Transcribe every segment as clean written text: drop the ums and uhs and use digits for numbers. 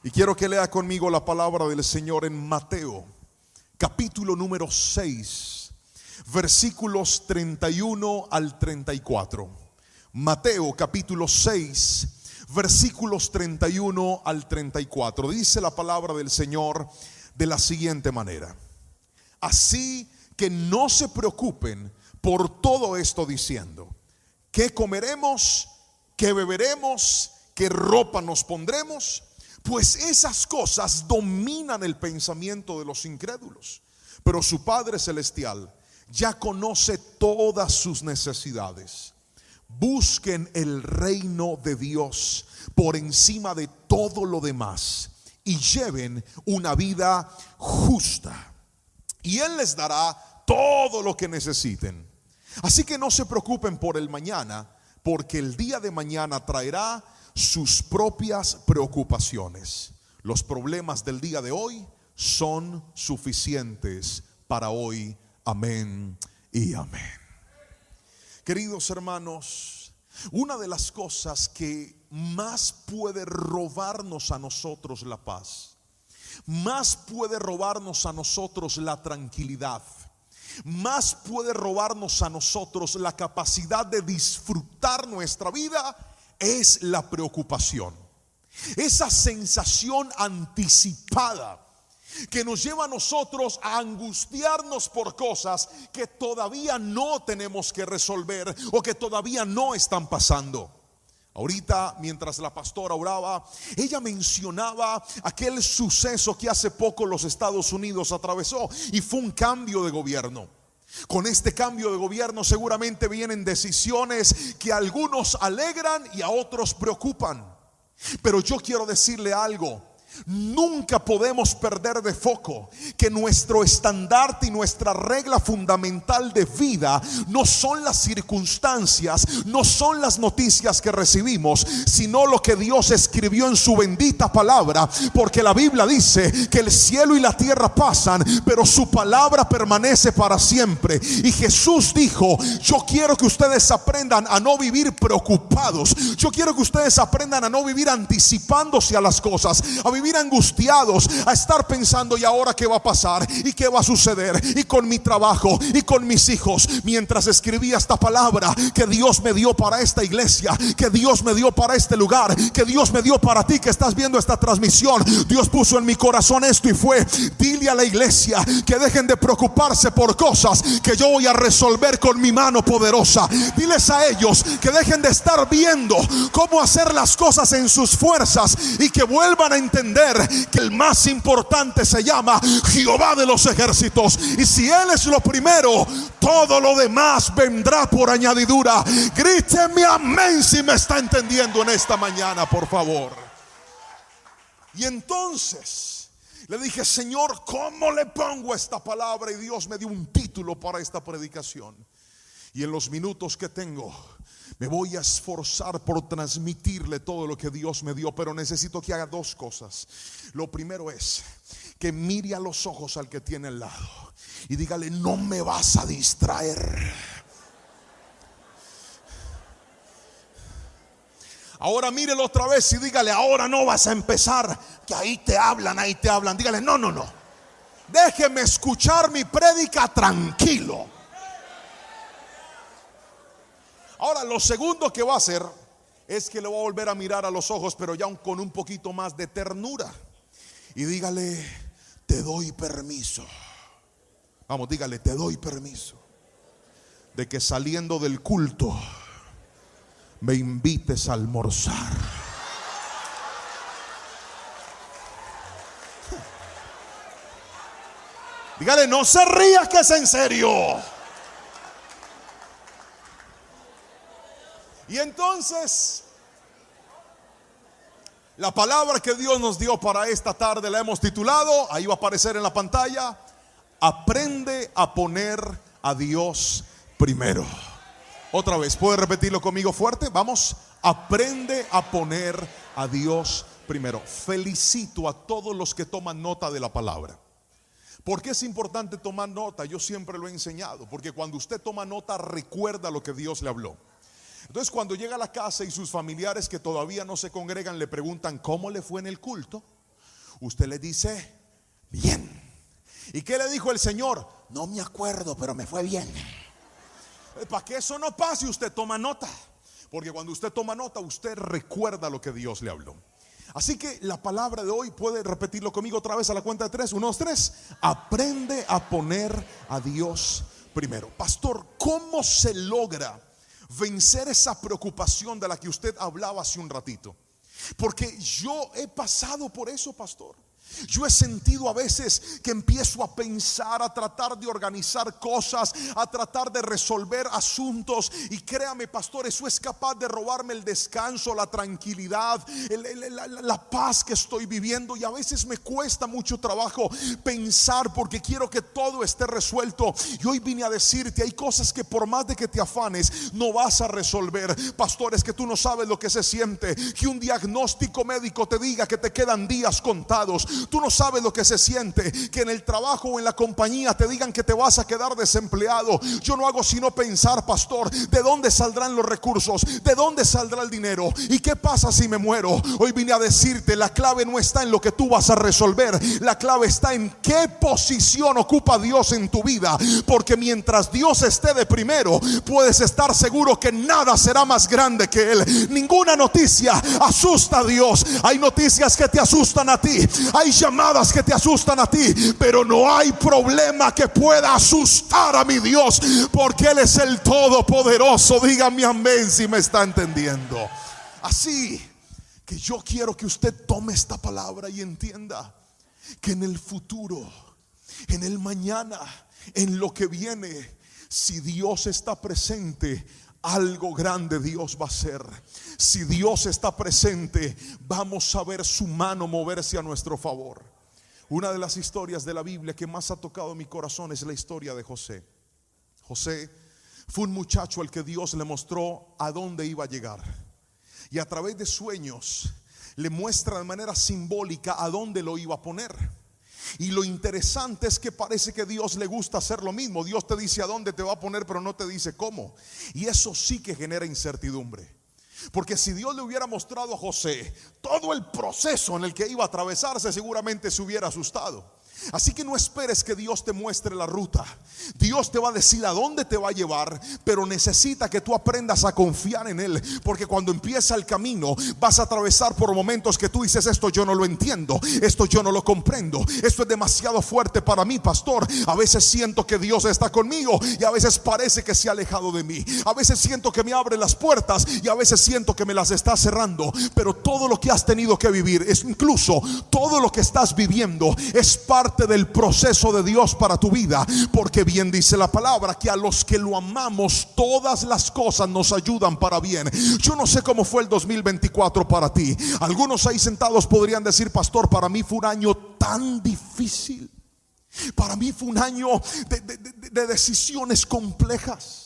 Y quiero que lea conmigo la palabra del Señor en Mateo, capítulo número 6, versículos 31 al 34. Mateo, capítulo 6, versículos 31 al 34. Dice la palabra del Señor de la siguiente manera: así que no se preocupen por todo esto diciendo: ¿qué comeremos? ¿Qué beberemos? ¿Qué ropa nos pondremos? Pues esas cosas dominan el pensamiento de los incrédulos. Pero su Padre Celestial ya conoce todas sus necesidades. Busquen el reino de Dios por encima de todo lo demás y lleven una vida justa, y Él les dará todo lo que necesiten. Así que no se preocupen por el mañana, porque el día de mañana traerá sus propias preocupaciones. Los problemas del día de hoy son suficientes para hoy. Amén y amén. Queridos hermanos, una de las cosas que más puede robarnos a nosotros la paz, más puede robarnos a nosotros la tranquilidad, más puede robarnos a nosotros la capacidad de disfrutar nuestra vida, es la preocupación. Esa sensación anticipada que nos lleva a nosotros a angustiarnos por cosas que todavía no tenemos que resolver o que todavía no están pasando. Ahorita, mientras la pastora oraba, ella mencionaba aquel suceso que hace poco los Estados Unidos atravesó, y fue un cambio de gobierno. Con este cambio de gobierno seguramente vienen decisiones que a algunos alegran y a otros preocupan. Pero yo quiero decirle algo: nunca podemos perder de foco que nuestro estandarte y nuestra regla fundamental de vida no son las circunstancias, no son las noticias que recibimos, sino lo que Dios escribió en su bendita palabra. Porque la Biblia dice que el cielo y la tierra pasan, pero su palabra permanece para siempre. Y Jesús dijo: yo quiero que ustedes aprendan a no vivir preocupados. Yo quiero que ustedes aprendan a no vivir anticipándose a las cosas, a vivir angustiados, a estar pensando: ¿y ahora qué va a pasar? ¿Y qué va a suceder? ¿Y con mi trabajo? ¿Y con mis hijos? Mientras escribía esta palabra que Dios me dio para esta iglesia, que Dios me dio para este lugar, que Dios me dio para ti que estás viendo esta transmisión, Dios puso en mi corazón esto, y fue: dile a la iglesia que dejen de preocuparse por cosas que yo voy a resolver con mi mano poderosa. Diles a ellos que dejen de estar viendo cómo hacer las cosas en sus fuerzas y que vuelvan a entender que el más importante se llama Jehová de los ejércitos. Y si Él es lo primero, todo lo demás vendrá por añadidura. Gríteme amén si me está entendiendo en esta mañana, por favor. Y entonces le dije: Señor, ¿cómo le pongo esta palabra? Y Dios me dio un título para esta predicación. Y en los minutos que tengo me voy a esforzar por transmitirle todo lo que Dios me dio. Pero necesito que haga dos cosas. Lo primero es que mire a los ojos al que tiene al lado y dígale: no me vas a distraer. Ahora mírelo otra vez y dígale: ahora no vas a empezar, que ahí te hablan, ahí te hablan. Dígale: no, no, no, déjeme escuchar mi prédica tranquilo. Ahora, lo segundo que va a hacer es que le voy a volver a mirar a los ojos, pero ya con un poquito más de ternura, y dígale: te doy permiso. Vamos, dígale: te doy permiso de que saliendo del culto me invites a almorzar. Dígale: no se ría, que es en serio. Y entonces, la palabra que Dios nos dio para esta tarde la hemos titulado, ahí va a aparecer en la pantalla: aprende a poner a Dios primero. Otra vez, ¿puede repetirlo conmigo fuerte? Vamos: aprende a poner a Dios primero. Felicito a todos los que toman nota de la palabra. ¿Por qué es importante tomar nota? Yo siempre lo he enseñado, porque cuando usted toma nota recuerda lo que Dios le habló. Entonces, cuando llega a la casa y sus familiares que todavía no se congregan le preguntan: ¿cómo le fue en el culto? Usted le dice, bien. ¿Y qué le dijo el Señor? No me acuerdo, pero me fue bien. Para que eso no pase, usted toma nota. Porque cuando usted toma nota, usted recuerda lo que Dios le habló. Así que la palabra de hoy, puede repetirlo conmigo otra vez a la cuenta de 3. 1, 2, 3. Aprende a poner a Dios primero. Pastor, ¿cómo se logra vencer esa preocupación de la que usted hablaba hace un ratito? Porque yo he pasado por eso, pastor. Yo he sentido a veces que empiezo a pensar, a tratar de organizar cosas, a tratar de resolver asuntos, y créame, pastor, eso es capaz de robarme el descanso, la tranquilidad, la paz que estoy viviendo. Y a veces me cuesta mucho trabajo pensar porque quiero que todo esté resuelto. Y hoy vine a decirte, hay cosas que por más de que te afanes no vas a resolver. Pastor, es que tú no sabes lo que se siente que un diagnóstico médico te diga que te quedan días contados. Tú no sabes lo que se siente que en el trabajo o en la compañía te digan que te vas a quedar desempleado. Yo no hago sino pensar, pastor, ¿de dónde saldrán los recursos? ¿De dónde saldrá el dinero? ¿Y qué pasa si me muero? Hoy vine a decirte, la clave no está en lo que tú vas a resolver. La clave está en qué posición ocupa Dios en tu vida. Porque mientras Dios esté de primero, puedes estar seguro que nada será más grande que Él. Ninguna noticia asusta a Dios. Hay noticias que te asustan a ti, hay llamadas que te asustan a ti, pero no hay problema que pueda asustar a mi Dios, porque Él es el Todopoderoso. Dígame amén si me está entendiendo. Así que yo quiero que usted tome esta palabra y entienda que en el futuro, en el mañana, en lo que viene, si Dios está presente, algo grande Dios va a hacer. Si Dios está presente, vamos a ver su mano moverse a nuestro favor. Una de las historias de la Biblia que más ha tocado mi corazón es la historia de José. José fue un muchacho al que Dios le mostró a dónde iba a llegar, y a través de sueños le muestra de manera simbólica a dónde lo iba a poner. Y lo interesante es que parece que Dios le gusta hacer lo mismo. Dios te dice a dónde te va a poner, pero no te dice cómo. Y eso sí que genera incertidumbre. Porque si Dios le hubiera mostrado a José todo el proceso en el que iba a atravesarse, seguramente se hubiera asustado. Así que no esperes que Dios te muestre la ruta. Dios te va a decir a dónde te va a llevar, pero necesita que tú aprendas a confiar en Él. Porque cuando empieza el camino vas a atravesar por momentos que tú dices, esto yo no lo entiendo, esto yo no lo comprendo, esto es demasiado fuerte para mí, pastor. A veces siento que Dios está conmigo y a veces parece que se ha alejado de mí. A veces siento que me abre las puertas y a veces siento que me las está cerrando. Pero todo lo que has tenido que vivir, es incluso todo lo que estás viviendo, es parte del proceso de Dios para tu vida. Porque bien dice la palabra que a los que lo amamos todas las cosas nos ayudan para bien. Yo no sé cómo fue el 2024 para ti. Algunos ahí sentados podrían decir, pastor, para mí fue un año tan difícil. Para mí fue un año de decisiones complejas.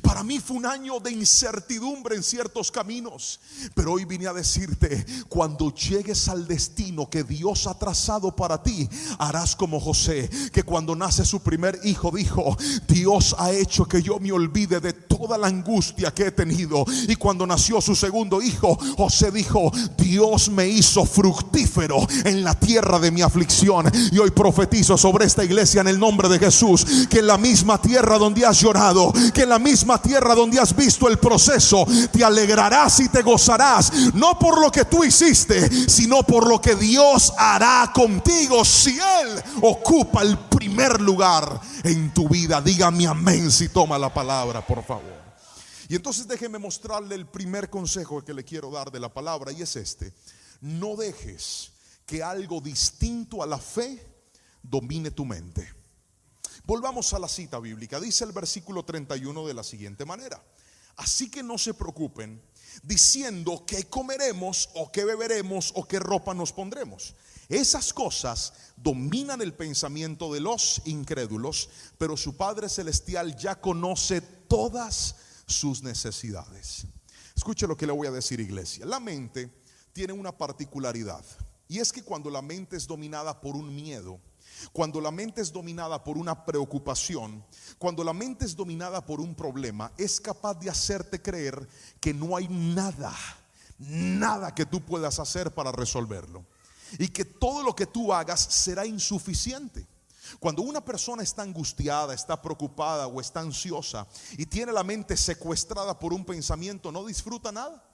Para mí fue un año de incertidumbre en ciertos caminos. Pero hoy vine a decirte, cuando llegues al destino que Dios ha trazado para ti, harás como José, que cuando nace su primer hijo dijo, Dios ha hecho que yo me olvide de toda la angustia que he tenido. Y cuando nació su segundo hijo, José dijo, Dios me hizo fructífero en la tierra de mi aflicción. Y hoy profetizo sobre esta iglesia en el nombre de Jesús, que en la misma tierra donde has llorado, que en la misma tierra donde has visto el proceso, te alegrarás y te gozarás, no por lo que tú hiciste, sino por lo que Dios hará contigo si Él ocupa el primer lugar en tu vida. Dígame amén si toma la palabra, por favor. Y entonces déjeme mostrarle el primer consejo que le quiero dar de la palabra, y es este: no dejes que algo distinto a la fe domine tu mente. Volvamos a la cita bíblica. Dice el versículo 31 de la siguiente manera: así que no se preocupen diciendo qué comeremos o qué beberemos o qué ropa nos pondremos. Esas cosas dominan el pensamiento de los incrédulos, pero su Padre Celestial ya conoce todas sus necesidades. Escuche lo que le voy a decir, iglesia. La mente tiene una particularidad, y es que cuando la mente es dominada por un miedo, cuando la mente es dominada por una preocupación, cuando la mente es dominada por un problema, es capaz de hacerte creer que no hay nada que tú puedas hacer para resolverlo. y que todo lo que tú hagas será insuficiente. Cuando una persona está angustiada, está preocupada o está ansiosa y tiene la mente secuestrada por un pensamiento, no disfruta nada.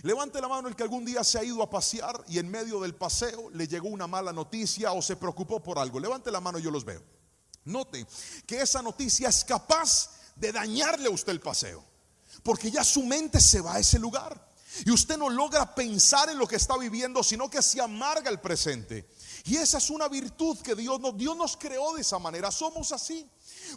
Levante la mano el que algún día se ha ido a pasear y en medio del paseo le llegó una mala noticia o se preocupó por algo. Levante la mano, yo los veo. Note que esa noticia es capaz de dañarle a usted el paseo, porque ya su mente se va a ese lugar y usted no logra pensar en lo que está viviendo, sino que se amarga el presente. Y esa es una virtud que Dios nos creó de esa manera, somos así.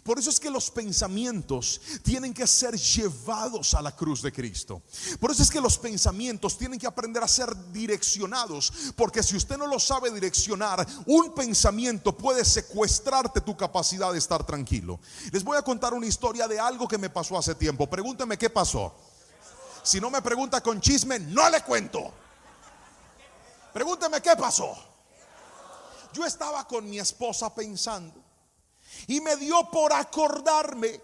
Por eso es que los pensamientos tienen que ser llevados a la cruz de Cristo. Por eso es que los pensamientos tienen que aprender a ser direccionados, porque si usted no lo sabe direccionar, un pensamiento puede secuestrarte tu capacidad de estar tranquilo. Les voy a contar una historia de algo que me pasó hace tiempo. Pregúnteme qué pasó. Si no me pregunta con chisme, no le cuento. Pregúnteme qué pasó. Yo estaba con mi esposa pensando y me dio por acordarme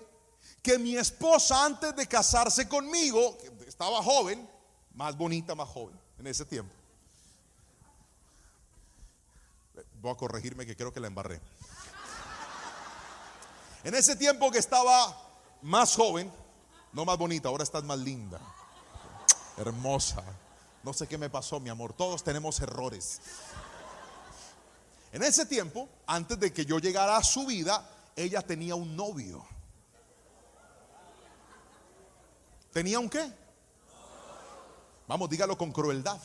que mi esposa, antes de casarse conmigo, estaba joven, más bonita, más joven en ese tiempo. Voy a corregirme que creo que la embarré. En ese tiempo que estaba más joven, no más bonita, ahora estás más linda, hermosa. No sé qué me pasó, mi amor, todos tenemos errores. En ese tiempo, antes de que yo llegara a su vida, ella tenía un novio. ¿Tenía un qué? Vamos, dígalo con crueldad.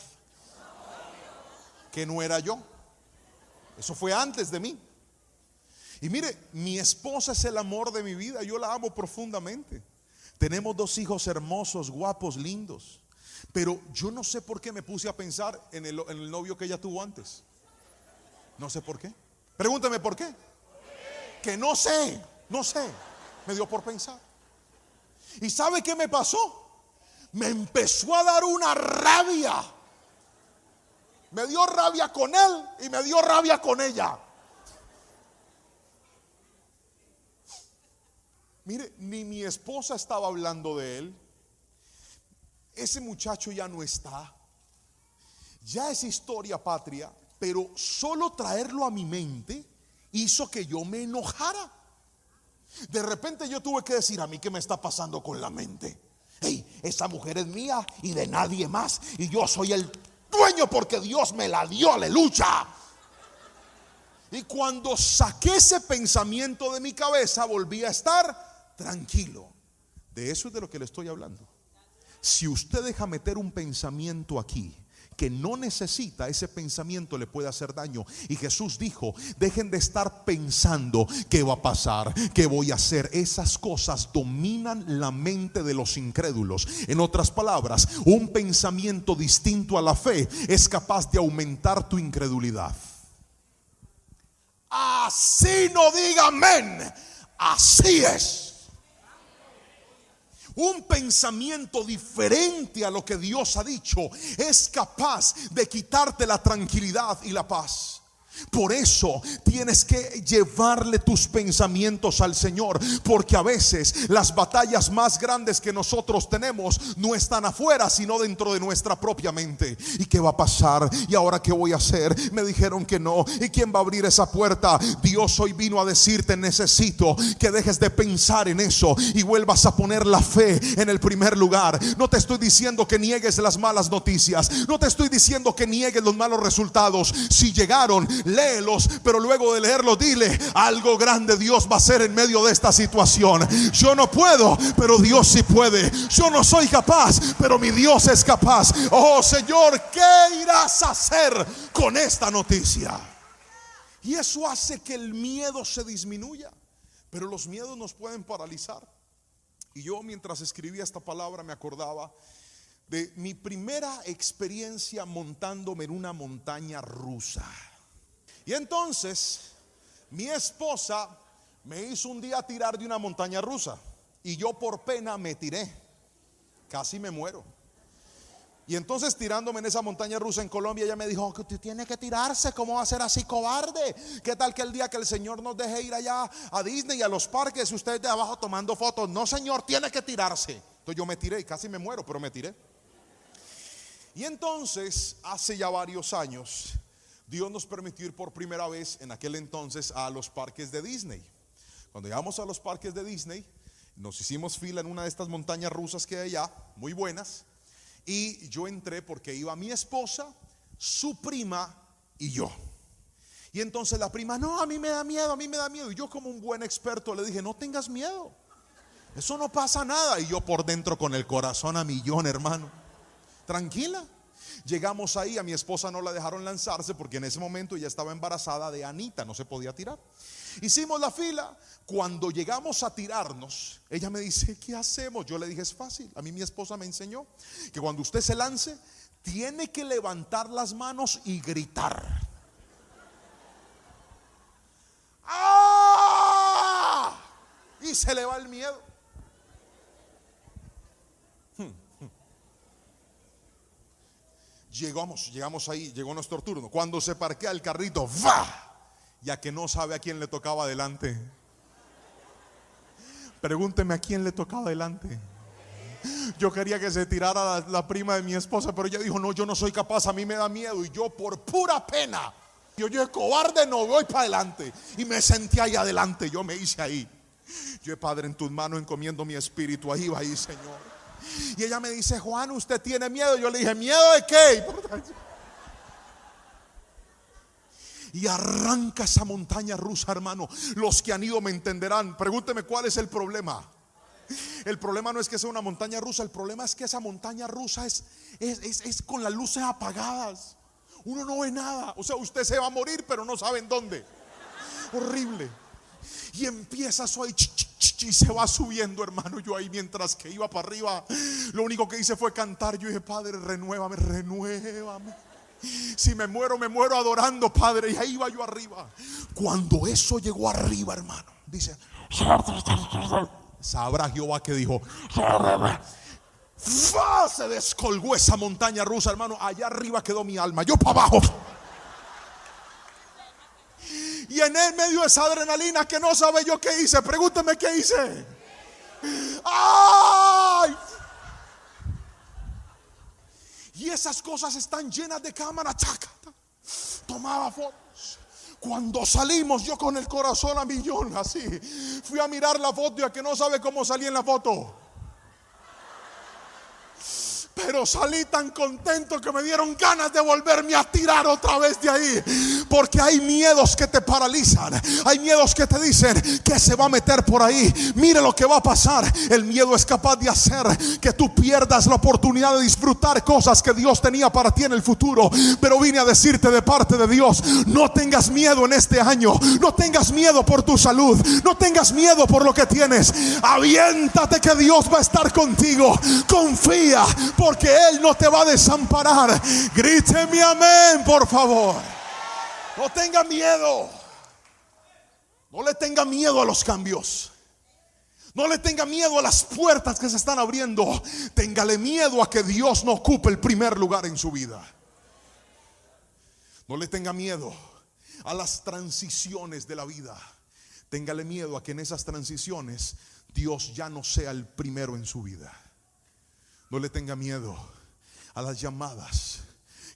Que no era yo. Eso fue antes de mí. Y mire, mi esposa es el amor de mi vida. Yo la amo profundamente. Tenemos 2 hijos hermosos, guapos, lindos. Pero yo no sé por qué me puse a pensar en el novio que ella tuvo antes. No sé por qué. Pregúntame por qué. Que no sé. Me dio por pensar. ¿Y sabe qué me pasó? Me empezó a dar una rabia. Me dio rabia con él y me dio rabia con ella. Mire, ni mi esposa estaba hablando de él. Ese muchacho ya no está. Ya es historia patria. Pero solo traerlo a mi mente hizo que yo me enojara. De repente yo tuve que decir: a mí qué me está pasando con la mente. Hey, esa mujer es mía y de nadie más, y yo soy el dueño porque Dios me la dio, aleluya. Y cuando saqué ese pensamiento de mi cabeza, volví a estar tranquilo. De eso es de lo que le estoy hablando. Si usted deja meter un pensamiento aquí que no necesita, ese pensamiento le puede hacer daño. Y Jesús dijo: dejen de estar pensando qué va a pasar, qué voy a hacer. Esas cosas dominan la mente de los incrédulos. En otras palabras, un pensamiento distinto a la fe es capaz de aumentar tu incredulidad. Así no diga amén. Así es. Un pensamiento diferente a lo que Dios ha dicho es capaz de quitarte la tranquilidad y la paz. Por eso tienes que llevarle tus pensamientos al Señor, porque a veces las batallas más grandes que nosotros tenemos no están afuera, sino dentro de nuestra propia mente. ¿Y qué va a pasar? ¿Y ahora qué voy a hacer? Me dijeron que no. ¿Y quién va a abrir esa puerta? Dios hoy vino a decirte: necesito que dejes de pensar en eso y vuelvas a poner la fe en el primer lugar. No te estoy diciendo que niegues las malas noticias, no te estoy diciendo que niegues los malos resultados. Si llegaron, léelos, pero luego de leerlos dile: algo grande Dios va a hacer en medio de esta situación. Yo no puedo, pero Dios sí puede. Yo no soy capaz, pero mi Dios es capaz. Oh Señor, ¿qué irás a hacer con esta noticia? Y eso hace que el miedo se disminuya. Pero los miedos nos pueden paralizar. Y yo, mientras escribía esta palabra, me acordaba de mi primera experiencia montándome en una montaña rusa. Y entonces mi esposa me hizo un día tirar de una montaña rusa, y yo por pena me tiré. Casi me muero. Y entonces, tirándome en esa montaña rusa en Colombia, ella me dijo: que usted tiene que tirarse, ¿cómo va a ser así cobarde? ¿Qué tal que el día que el Señor nos deje ir allá a Disney y a los parques, usted de abajo tomando fotos? No, señor, tiene que tirarse. Entonces yo me tiré y casi me muero, pero me tiré. Y entonces, hace ya varios años, Dios nos permitió ir por primera vez en aquel entonces a los parques de Disney. Cuando llegamos a los parques de Disney, nos hicimos fila en una de estas montañas rusas que hay allá, muy buenas. Y yo entré porque iba mi esposa, su prima y yo. Y entonces la prima, no, a mí me da miedo, a mí me da miedo. Y yo, como un buen experto, le dije, no tengas miedo, eso no pasa nada. Y yo por dentro con el corazón a millón, hermano, tranquila. Llegamos ahí, a mi esposa no la dejaron lanzarse porque en ese momento ella estaba embarazada de Anita, no se podía tirar. Hicimos la fila. Cuando llegamos a tirarnos, ella me dice, ¿qué hacemos? Yo le dije, es fácil. A mí mi esposa me enseñó que cuando usted se lance, tiene que levantar las manos y gritar. ¡Ah! Y se le va el miedo. Llegamos ahí, llegó nuestro turno. Cuando se parquea el carrito, ¡va! Ya que no sabe a quién le tocaba adelante. Pregúnteme a quién le tocaba adelante. Yo quería que se tirara la prima de mi esposa, pero ella dijo, no, yo no soy capaz, a mí me da miedo. Y yo por pura pena, yo cobarde no, voy para adelante. Y me senté ahí adelante, yo me hice ahí. Yo, Padre, en tus manos encomiendo mi espíritu, ahí va ahí, Señor. Y ella me dice, Juan, ¿usted tiene miedo? Yo le dije, ¿miedo de qué? Y arranca esa montaña rusa, hermano. Los que han ido me entenderán. Pregúnteme cuál es el problema. El problema no es que sea una montaña rusa, el problema es que esa montaña rusa es con las luces apagadas. Uno no ve nada. O sea, usted se va a morir, pero no sabe en dónde. Horrible. Y empieza eso ahí, y se va subiendo, hermano. Yo ahí, mientras que iba para arriba, lo único que hice fue cantar. Yo dije, Padre, renuévame, renuévame. Si me muero adorando, Padre. Y ahí iba yo arriba. Cuando eso llegó arriba, hermano, dice, sabrá Jehová que dijo, se descolgó esa montaña rusa, hermano. Allá arriba quedó mi alma, yo para abajo. Y en el medio de esa adrenalina que no sabe yo qué hice. Pregúnteme qué hice. ¡Ay! Y esas cosas están llenas de cámaras. Tomaba fotos. Cuando salimos, yo con el corazón a millón, así. Fui a mirar la foto y a que no sabe cómo salí en la foto. Pero salí tan contento que me dieron ganas de volverme a tirar otra vez de ahí. Porque hay miedos que te paralizan. Hay miedos que te dicen que se va a meter por ahí. Mire lo que va a pasar. El miedo es capaz de hacer que tú pierdas la oportunidad de disfrutar cosas que Dios tenía para ti en el futuro. Pero vine a decirte de parte de Dios, no tengas miedo en este año. No tengas miedo por tu salud. No tengas miedo por lo que tienes. Aviéntate que Dios va a estar contigo. Confía, porque Él no te va a desamparar. Gríteme amén, por favor. No tenga miedo. No le tenga miedo a los cambios. No le tenga miedo a las puertas que se están abriendo. Téngale miedo a que Dios no ocupe el primer lugar en su vida. No le tenga miedo a las transiciones de la vida. Téngale miedo a que en esas transiciones Dios ya no sea el primero en su vida. No le tenga miedo a las llamadas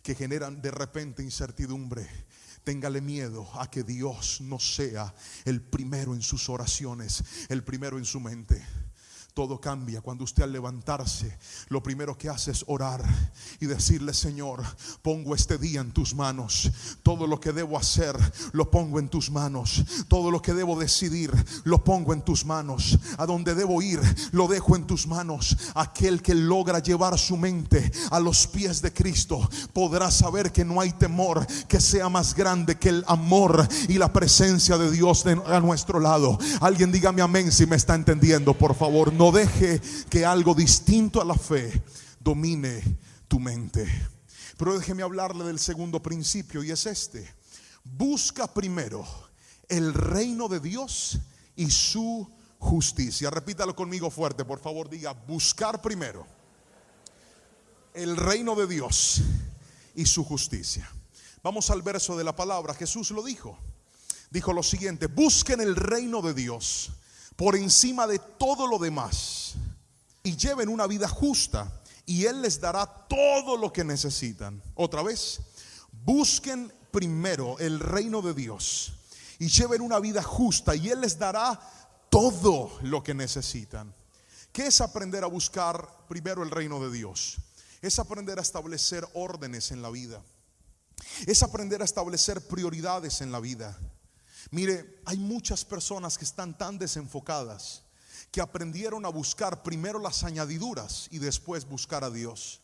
que generan de repente incertidumbre. Téngale miedo a que Dios no sea el primero en sus oraciones, el primero en su mente. Todo cambia cuando usted, al levantarse, lo primero que hace es orar y decirle: Señor, pongo este día en tus manos. Todo lo que debo hacer lo pongo en tus manos. Todo lo que debo decidir lo pongo en tus manos. A donde debo ir lo dejo en tus manos. Aquel que logra llevar su mente a los pies de Cristo podrá saber que no hay temor que sea más grande que el amor y la presencia de Dios a nuestro lado. Alguien dígame amén si me está entendiendo, por favor. No deje que algo distinto a la fe domine tu mente. Pero déjeme hablarle del segundo principio, y es este: busca primero el reino de Dios y su justicia. Repítalo conmigo fuerte, por favor. Diga: buscar primero el reino de Dios y su justicia. Vamos al verso de la palabra. Jesús lo dijo. Dijo lo siguiente: busquen el reino de Dios por encima de todo lo demás y lleven una vida justa, y Él les dará todo lo que necesitan. Otra vez: busquen primero el reino de Dios y lleven una vida justa, y Él les dará todo lo que necesitan. ¿Qué es aprender a buscar primero el reino de Dios? Es aprender a establecer órdenes en la vida. Es aprender a establecer prioridades en la vida. Mire, hay muchas personas que están tan desenfocadas que aprendieron a buscar primero las añadiduras y después buscar a Dios.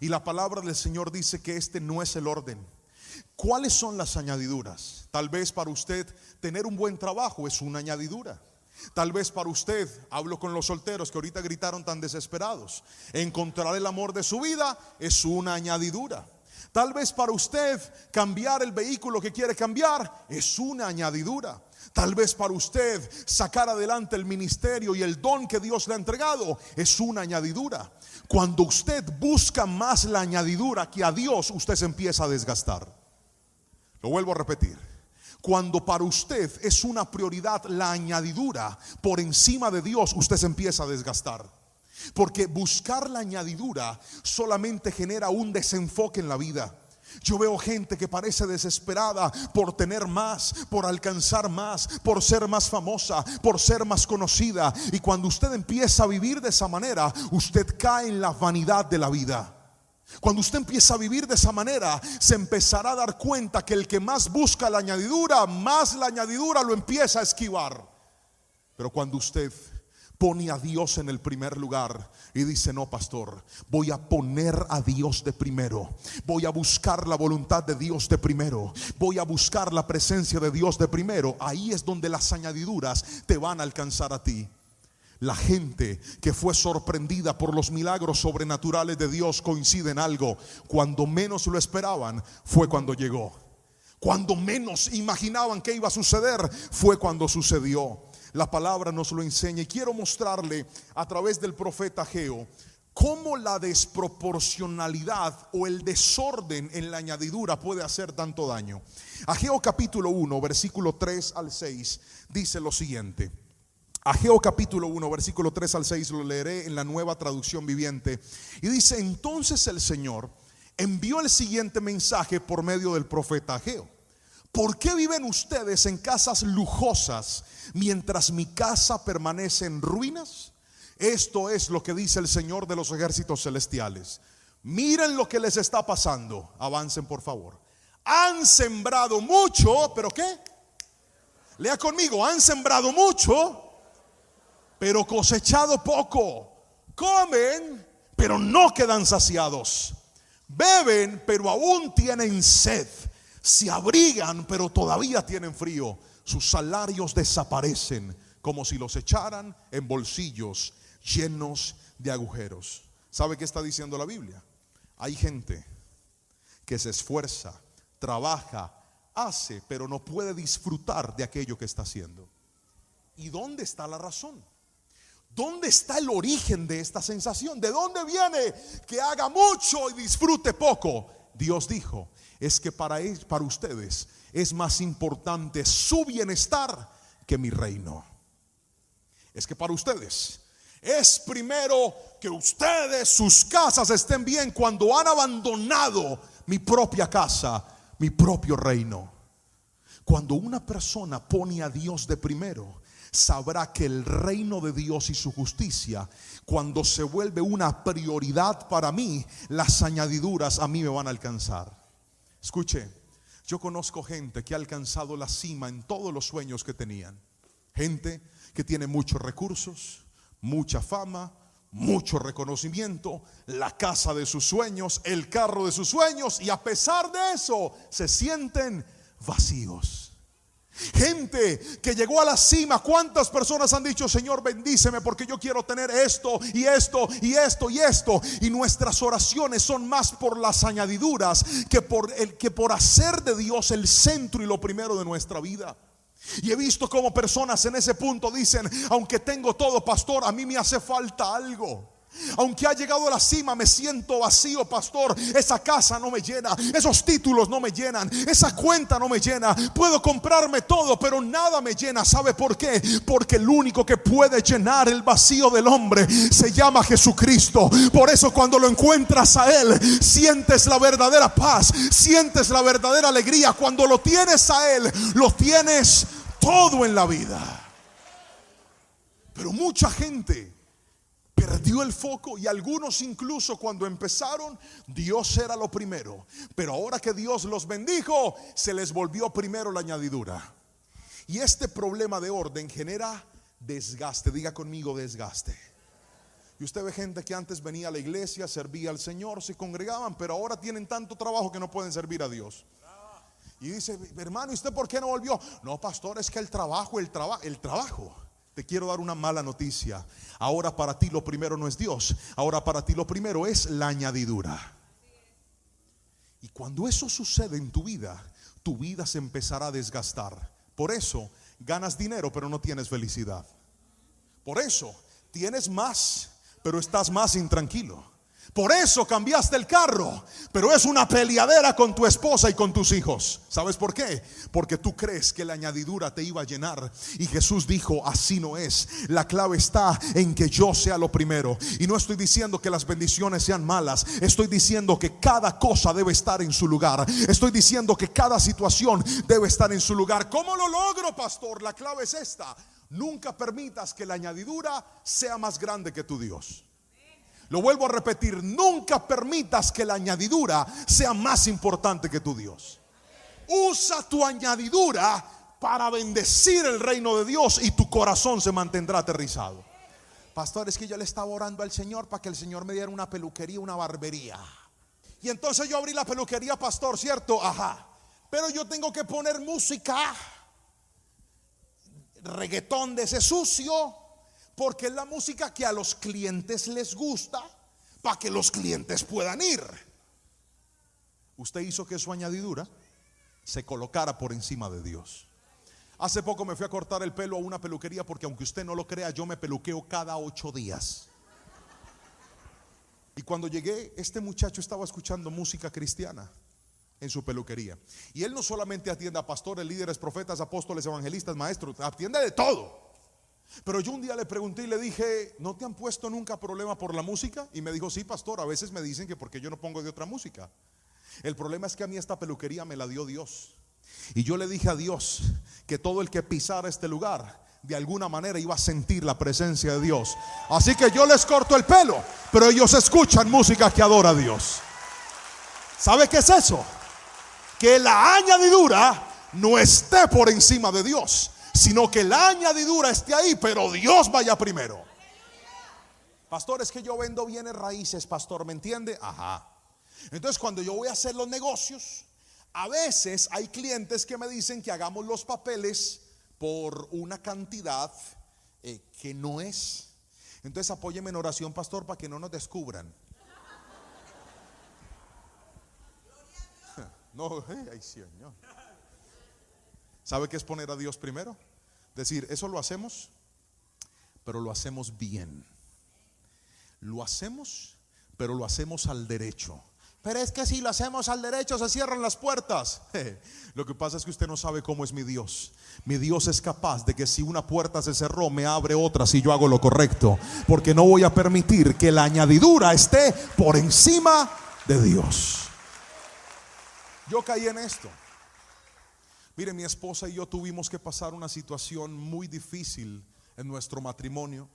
Y la palabra del Señor dice que este no es el orden. ¿Cuáles son las añadiduras? Tal vez para usted tener un buen trabajo es una añadidura. Tal vez para usted, hablo con los solteros que ahorita gritaron tan desesperados, encontrar el amor de su vida es una añadidura. Tal vez para usted cambiar el vehículo que quiere cambiar es una añadidura. Tal vez para usted sacar adelante el ministerio y el don que Dios le ha entregado es una añadidura. Cuando usted busca más la añadidura que a Dios, usted se empieza a desgastar. Lo vuelvo a repetir. Cuando para usted es una prioridad la añadidura por encima de Dios, usted se empieza a desgastar. Porque buscar la añadidura solamente genera un desenfoque en la vida. Yo veo gente que parece desesperada por tener más, por alcanzar más, por ser más famosa, por ser más conocida. Y cuando usted empieza a vivir de esa manera, usted cae en la vanidad de la vida. Cuando usted empieza a vivir de esa manera, se empezará a dar cuenta que el que más busca la añadidura, más la añadidura lo empieza a esquivar. Pero cuando usted pone a Dios en el primer lugar y dice: no, pastor, voy a poner a Dios de primero, voy a buscar la voluntad de Dios de primero, voy a buscar la presencia de Dios de primero, ahí es donde las añadiduras te van a alcanzar a ti. La gente que fue sorprendida por los milagros sobrenaturales de Dios coincide en algo: cuando menos lo esperaban fue cuando llegó. Cuando menos imaginaban que iba a suceder fue cuando sucedió. La palabra nos lo enseña, y quiero mostrarle a través del profeta Ageo cómo la desproporcionalidad o el desorden en la añadidura puede hacer tanto daño. Ageo capítulo 1, versículo 3 al 6 dice lo siguiente. Ageo capítulo 1, versículo 3 al 6, lo leeré en la Nueva Traducción Viviente. Y dice: entonces el Señor envió el siguiente mensaje por medio del profeta Ageo: ¿por qué viven ustedes en casas lujosas mientras mi casa permanece en ruinas? Esto es lo que dice el Señor de los ejércitos celestiales. Miren lo que les está pasando. Avancen, por favor. Han sembrado mucho, ¿pero qué? Lea conmigo. Han sembrado mucho, pero cosechado poco. Comen, pero no quedan saciados. Beben, pero aún tienen sed. Se abrigan, pero todavía tienen frío. Sus salarios desaparecen como si los echaran en bolsillos llenos de agujeros. ¿Sabe qué está diciendo la Biblia? Hay gente que se esfuerza, trabaja, hace, pero no puede disfrutar de aquello que está haciendo. ¿Y dónde está la razón? ¿Dónde está el origen de esta sensación? ¿De dónde viene que haga mucho y disfrute poco? Dios dijo: es que para ustedes es más importante su bienestar que mi reino. Es que para ustedes es primero que ustedes, sus casas estén bien, cuando han abandonado mi propia casa, mi propio reino. Cuando una persona pone a Dios de primero, sabrá que el reino de Dios y su justicia, cuando se vuelve una prioridad para mí, las añadiduras a mí me van a alcanzar. Escuche, yo conozco gente que ha alcanzado la cima en todos los sueños que tenían. Gente que tiene muchos recursos, mucha fama, mucho reconocimiento, la casa de sus sueños, el carro de sus sueños, y a pesar de eso se sienten vacíos. Gente que llegó a la cima. ¿Cuántas personas han dicho: Señor, bendíceme porque yo quiero tener esto y esto y esto y esto? Y nuestras oraciones son más por las añadiduras que por hacer de Dios el centro y lo primero de nuestra vida. Y he visto como personas en ese punto dicen: aunque tengo todo, pastor, a mí me hace falta algo. Aunque ha llegado a la cima, me siento vacío, pastor. Esa casa no me llena, esos títulos no me llenan, esa cuenta no me llena. Puedo comprarme todo, pero nada me llena. ¿Sabe por qué? Porque el único que puede llenar el vacío del hombre se llama Jesucristo. Por eso cuando lo encuentras a Él, sientes la verdadera paz, sientes la verdadera alegría. Cuando lo tienes a Él, lo tienes todo en la vida. Pero mucha gente perdió el foco, y algunos incluso cuando empezaron, Dios era lo primero, pero ahora que Dios los bendijo, se les volvió primero la añadidura. Y este problema de orden genera desgaste. Diga conmigo, desgaste. Y usted ve gente que antes venía a la iglesia, servía al Señor, se congregaban, pero ahora tienen tanto trabajo que no pueden servir a Dios. Y dice, hermano, ¿y usted por qué no volvió? No, pastor, es que el trabajo. Te quiero dar una mala noticia. Ahora para ti lo primero no es Dios. Ahora para ti lo primero es la añadidura. Y cuando eso sucede en tu vida se empezará a desgastar. Por eso ganas dinero pero no tienes felicidad. Por eso tienes más pero estás más intranquilo. Por eso cambiaste el carro, pero es una peleadera con tu esposa y con tus hijos. ¿Sabes por qué? Porque tú crees que la añadidura te iba a llenar, y Jesús dijo, así no es. La clave está en que yo sea lo primero. Y no estoy diciendo que las bendiciones sean malas. Estoy diciendo que cada cosa debe estar en su lugar. Estoy diciendo que cada situación debe estar en su lugar. ¿Cómo lo logro, pastor? La clave es esta: nunca permitas que la añadidura sea más grande que tu Dios. Lo vuelvo a repetir, nunca permitas que la añadidura sea más importante que tu Dios. Usa tu añadidura para bendecir el reino de Dios y tu corazón se mantendrá aterrizado. Pastor, es que yo le estaba orando al Señor para que el Señor me diera una peluquería, una barbería. Y entonces yo abrí la peluquería, pastor, ¿cierto? Ajá. Pero yo tengo que poner música, reggaetón de ese sucio, porque es la música que a los clientes les gusta, para que los clientes puedan ir. Usted hizo que su añadidura se colocara por encima de Dios. Hace poco me fui a cortar el pelo a una peluquería, porque aunque usted no lo crea, yo me peluqueo cada 8 días. Y cuando llegué, este muchacho estaba escuchando música cristiana en su peluquería. Y él no solamente atiende a pastores, líderes, profetas, apóstoles, evangelistas, maestros, atiende de todo. Pero yo un día le pregunté y le dije, ¿no te han puesto nunca problema por la música? Y me dijo, sí, pastor, a veces me dicen que porque yo no pongo de otra música. El problema es que a mí esta peluquería me la dio Dios. Y yo le dije a Dios que todo el que pisara este lugar de alguna manera iba a sentir la presencia de Dios. Así que yo les corto el pelo, pero ellos escuchan música que adora a Dios. ¿Sabe qué es eso? Que la añadidura no esté por encima de Dios, sino que la añadidura esté ahí, pero Dios vaya primero. Pastor, es que yo vendo bienes raíces, pastor, ¿me entiende? Ajá. Entonces cuando yo voy a hacer los negocios, a veces hay clientes que me dicen que hagamos los papeles por una cantidad que no es. Entonces apóyeme en oración, pastor, para que no nos descubran. No, ay, Señor. ¿Sabe qué es poner a Dios primero? Decir, eso lo hacemos, pero lo hacemos bien. Lo hacemos, pero lo hacemos al derecho. Pero es que si lo hacemos al derecho se cierran las puertas. Lo que pasa es que usted no sabe cómo es mi Dios. Mi Dios es capaz de que si una puerta se cerró, me abre otra si yo hago lo correcto. Porque no voy a permitir que la añadidura esté por encima de Dios. Yo caí en esto. Mire, mi esposa y yo tuvimos que pasar una situación muy difícil en nuestro matrimonio,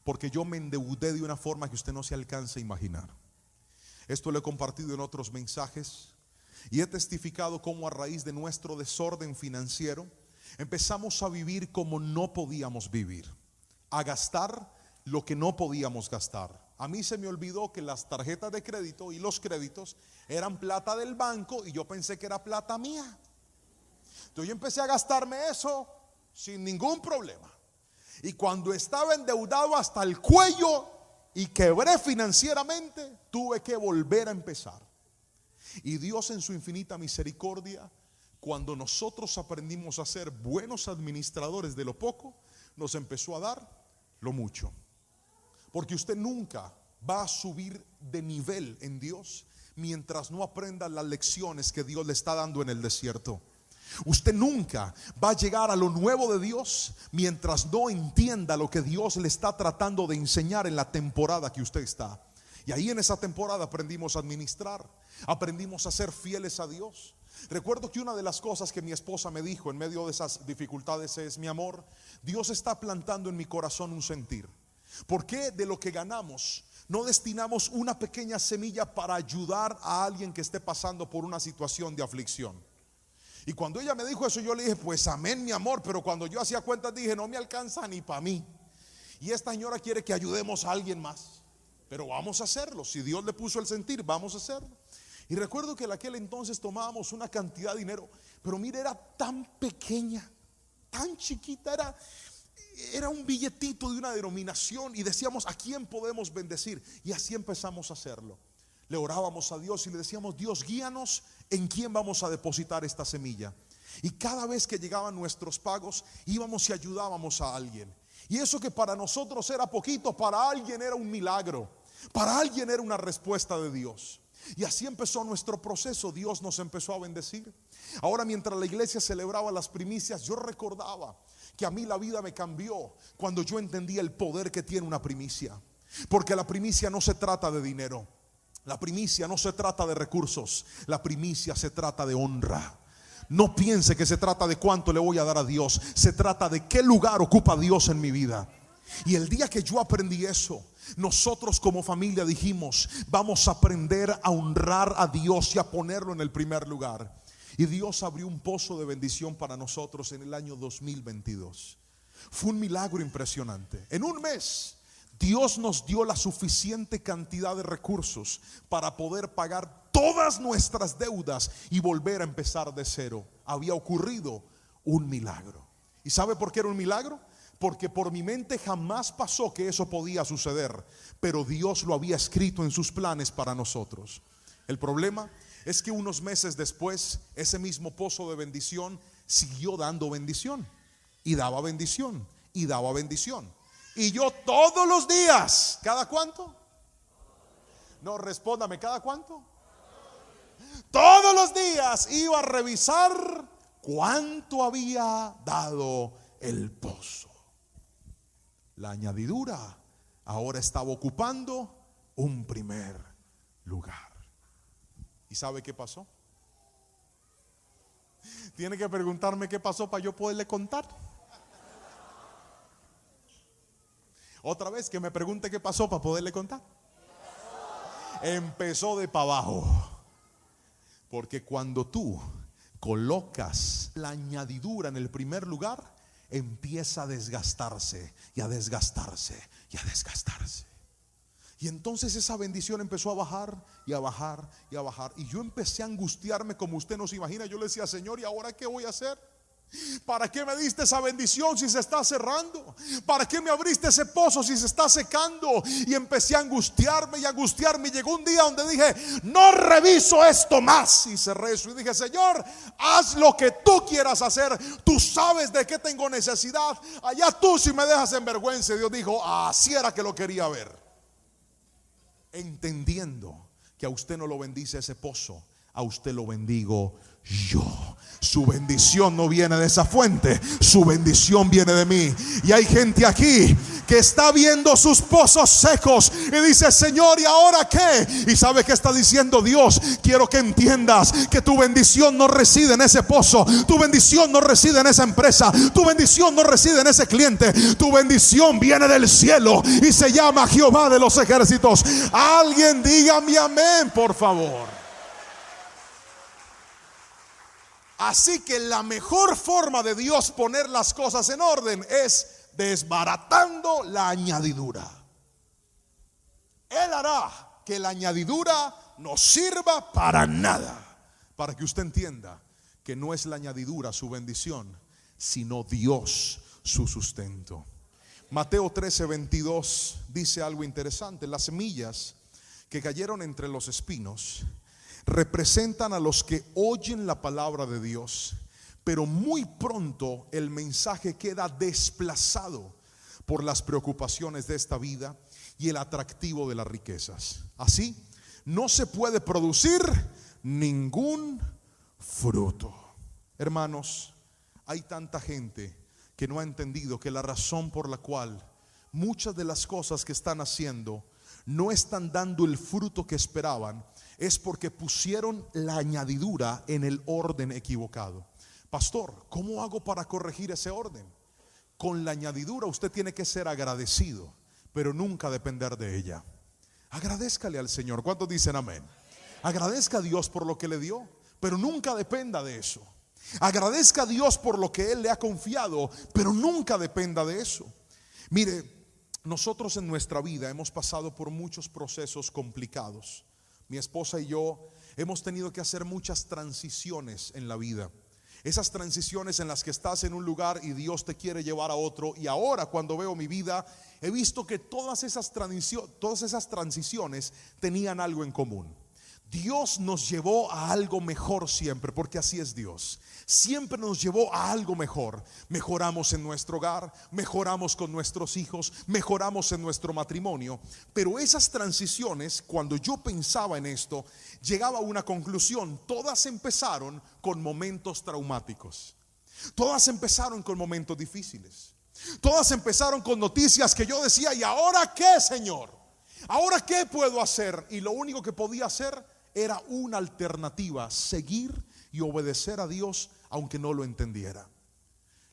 porque yo me endeudé de una forma que usted no se alcanza a imaginar. Esto lo he compartido en otros mensajes y he testificado cómo a raíz de nuestro desorden financiero empezamos a vivir como no podíamos vivir, a gastar lo que no podíamos gastar. A mí se me olvidó que las tarjetas de crédito y los créditos eran plata del banco y yo pensé que era plata mía. Entonces yo empecé a gastarme eso sin ningún problema. Y cuando estaba endeudado hasta el cuello y quebré financieramente, tuve que volver a empezar. Y Dios en su infinita misericordia, cuando nosotros aprendimos a ser buenos administradores de lo poco, nos empezó a dar lo mucho. Porque usted nunca va a subir de nivel en Dios mientras no aprenda las lecciones que Dios le está dando en el desierto. Usted nunca va a llegar a lo nuevo de Dios mientras no entienda lo que Dios le está tratando de enseñar en la temporada que usted está. Y ahí en esa temporada aprendimos a administrar, aprendimos a ser fieles a Dios. Recuerdo que una de las cosas que mi esposa me dijo en medio de esas dificultades es: mi amor, Dios está plantando en mi corazón un sentir. ¿Por qué de lo que ganamos no destinamos una pequeña semilla para ayudar a alguien que esté pasando por una situación de aflicción? Y cuando ella me dijo eso, yo le dije: pues amén, mi amor. Pero cuando yo hacía cuentas dije: no me alcanza ni para mí. Y esta señora quiere que ayudemos a alguien más. Pero vamos a hacerlo. Si Dios le puso el sentir, vamos a hacerlo. Y recuerdo que en aquel entonces tomábamos una cantidad de dinero, pero mire, era tan pequeña, tan chiquita, era un billetito de una denominación. Y decíamos: ¿a quién podemos bendecir? Y así empezamos a hacerlo. Le orábamos a Dios y le decíamos: Dios, guíanos en quién vamos a depositar esta semilla. Y cada vez que llegaban nuestros pagos, íbamos y ayudábamos a alguien. Y eso que para nosotros era poquito, para alguien era un milagro, para alguien era una respuesta de Dios. Y así empezó nuestro proceso. Dios nos empezó a bendecir. Ahora, mientras la iglesia celebraba las primicias, yo recordaba que a mí la vida me cambió cuando yo entendí el poder que tiene una primicia. Porque la primicia no se trata de dinero, la primicia no se trata de recursos, la primicia se trata de honra. No piense que se trata de cuánto le voy a dar a Dios, se trata de qué lugar ocupa Dios en mi vida. Y el día que yo aprendí eso, nosotros como familia dijimos: vamos a aprender a honrar a Dios y a ponerlo en el primer lugar. Y Dios abrió un pozo de bendición para nosotros en el año 2022. Fue un milagro impresionante. En un mes Dios nos dio la suficiente cantidad de recursos para poder pagar todas nuestras deudas y volver a empezar de cero. Había ocurrido un milagro. ¿Y sabe por qué era un milagro? Porque por mi mente jamás pasó que eso podía suceder, pero Dios lo había escrito en sus planes para nosotros. El problema es que unos meses después, ese mismo pozo de bendición siguió dando bendición, y daba bendición, y daba bendición. Y yo todos los días, ¿cada cuánto? No, respóndame, ¿cada cuánto? Todos los días iba a revisar cuánto había dado el pozo. La añadidura ahora estaba ocupando un primer lugar. ¿Y sabe qué pasó? Tiene que preguntarme qué pasó para yo poderle contar. Otra vez que me pregunte qué pasó para poderle contar. Empezó de para abajo. Porque cuando tú colocas la añadidura en el primer lugar, empieza a desgastarse y a desgastarse y a desgastarse. Y entonces esa bendición empezó a bajar y a bajar y a bajar. Y yo empecé a angustiarme como usted no se imagina. Yo le decía: Señor, ¿y ahora qué voy a hacer? ¿Para qué me diste esa bendición si se está cerrando? ¿Para qué me abriste ese pozo si se está secando? Y empecé a angustiarme y a angustiarme. Y llegó un día donde dije: no reviso esto más. Y cerré eso y dije: Señor, haz lo que tú quieras hacer. Tú sabes de qué tengo necesidad. Allá tú si me dejas en vergüenza. Y Dios dijo: así era que lo quería ver. Entendiendo que a usted no lo bendice ese pozo, a usted lo bendigo yo. Su bendición no viene de esa fuente, su bendición viene de mí. Y hay gente aquí que está viendo sus pozos secos y dice: Señor, ¿y ahora qué? Y sabe que está diciendo Dios: quiero que entiendas que tu bendición no reside en ese pozo, tu bendición no reside en esa empresa, tu bendición no reside en ese cliente, tu bendición viene del cielo y se llama Jehová de los ejércitos. Alguien dígame amén, por favor. Así que la mejor forma de Dios poner las cosas en orden es desbaratando la añadidura. Él hará que la añadidura no sirva para nada. Para que usted entienda que no es la añadidura su bendición, sino Dios su sustento. Mateo 13:22 dice algo interesante: las semillas que cayeron entre los espinos representan a los que oyen la palabra de Dios, pero muy pronto el mensaje queda desplazado por las preocupaciones de esta vida, y el atractivo de las riquezas. Así, no se puede producir ningún fruto. Hermanos, hay tanta gente que no ha entendido que la razón por la cual muchas de las cosas que están haciendo no están dando el fruto que esperaban es porque pusieron la añadidura en el orden equivocado. Pastor, ¿cómo hago para corregir ese orden? Con la añadidura usted tiene que ser agradecido, pero nunca depender de ella. Agradézcale al Señor. ¿Cuántos dicen amén? Agradezca a Dios por lo que le dio, pero nunca dependa de eso. Agradezca a Dios por lo que Él le ha confiado, pero nunca dependa de eso. Mire, nosotros en nuestra vida hemos pasado por muchos procesos complicados. Mi esposa y yo hemos tenido que hacer muchas transiciones en la vida. Esas transiciones en las que estás en un lugar y Dios te quiere llevar a otro. Y ahora, cuando veo mi vida, he visto que todas esas transiciones tenían algo en común. Dios nos llevó a algo mejor siempre, porque así es Dios. Siempre nos llevó a algo mejor. Mejoramos en nuestro hogar, mejoramos con nuestros hijos, mejoramos en nuestro matrimonio. Pero esas transiciones, cuando yo pensaba en esto, llegaba a una conclusión. Todas empezaron con momentos traumáticos. Todas empezaron con momentos difíciles. Todas empezaron con noticias que yo decía: ¿y ahora qué, Señor? ¿Ahora qué puedo hacer? Y lo único que podía hacer era una alternativa: seguir y obedecer a Dios aunque no lo entendiera.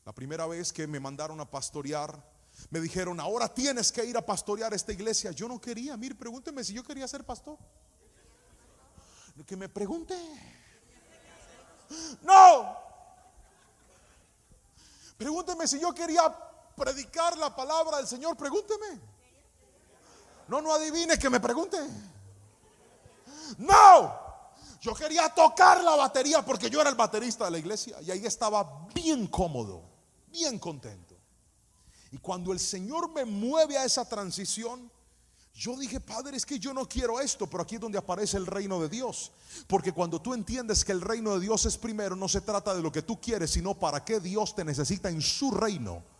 La primera vez que me mandaron a pastorear, me dijeron: ahora tienes que ir a pastorear esta iglesia. Yo no quería. Mire, pregúnteme si yo quería ser pastor. Que me pregunte. No. Pregúnteme si yo quería predicar la palabra del Señor. Pregúnteme. No adivine, que me pregunte. No. Yo quería tocar la batería porque yo era el baterista de la iglesia. Y ahí estaba bien cómodo, bien contento. Y cuando el Señor me mueve a esa transición, yo dije: Padre, es que yo no quiero esto. Pero aquí es donde aparece el reino de Dios. Porque cuando tú entiendes que el reino de Dios es primero, no se trata de lo que tú quieres, sino para qué Dios te necesita en su reino.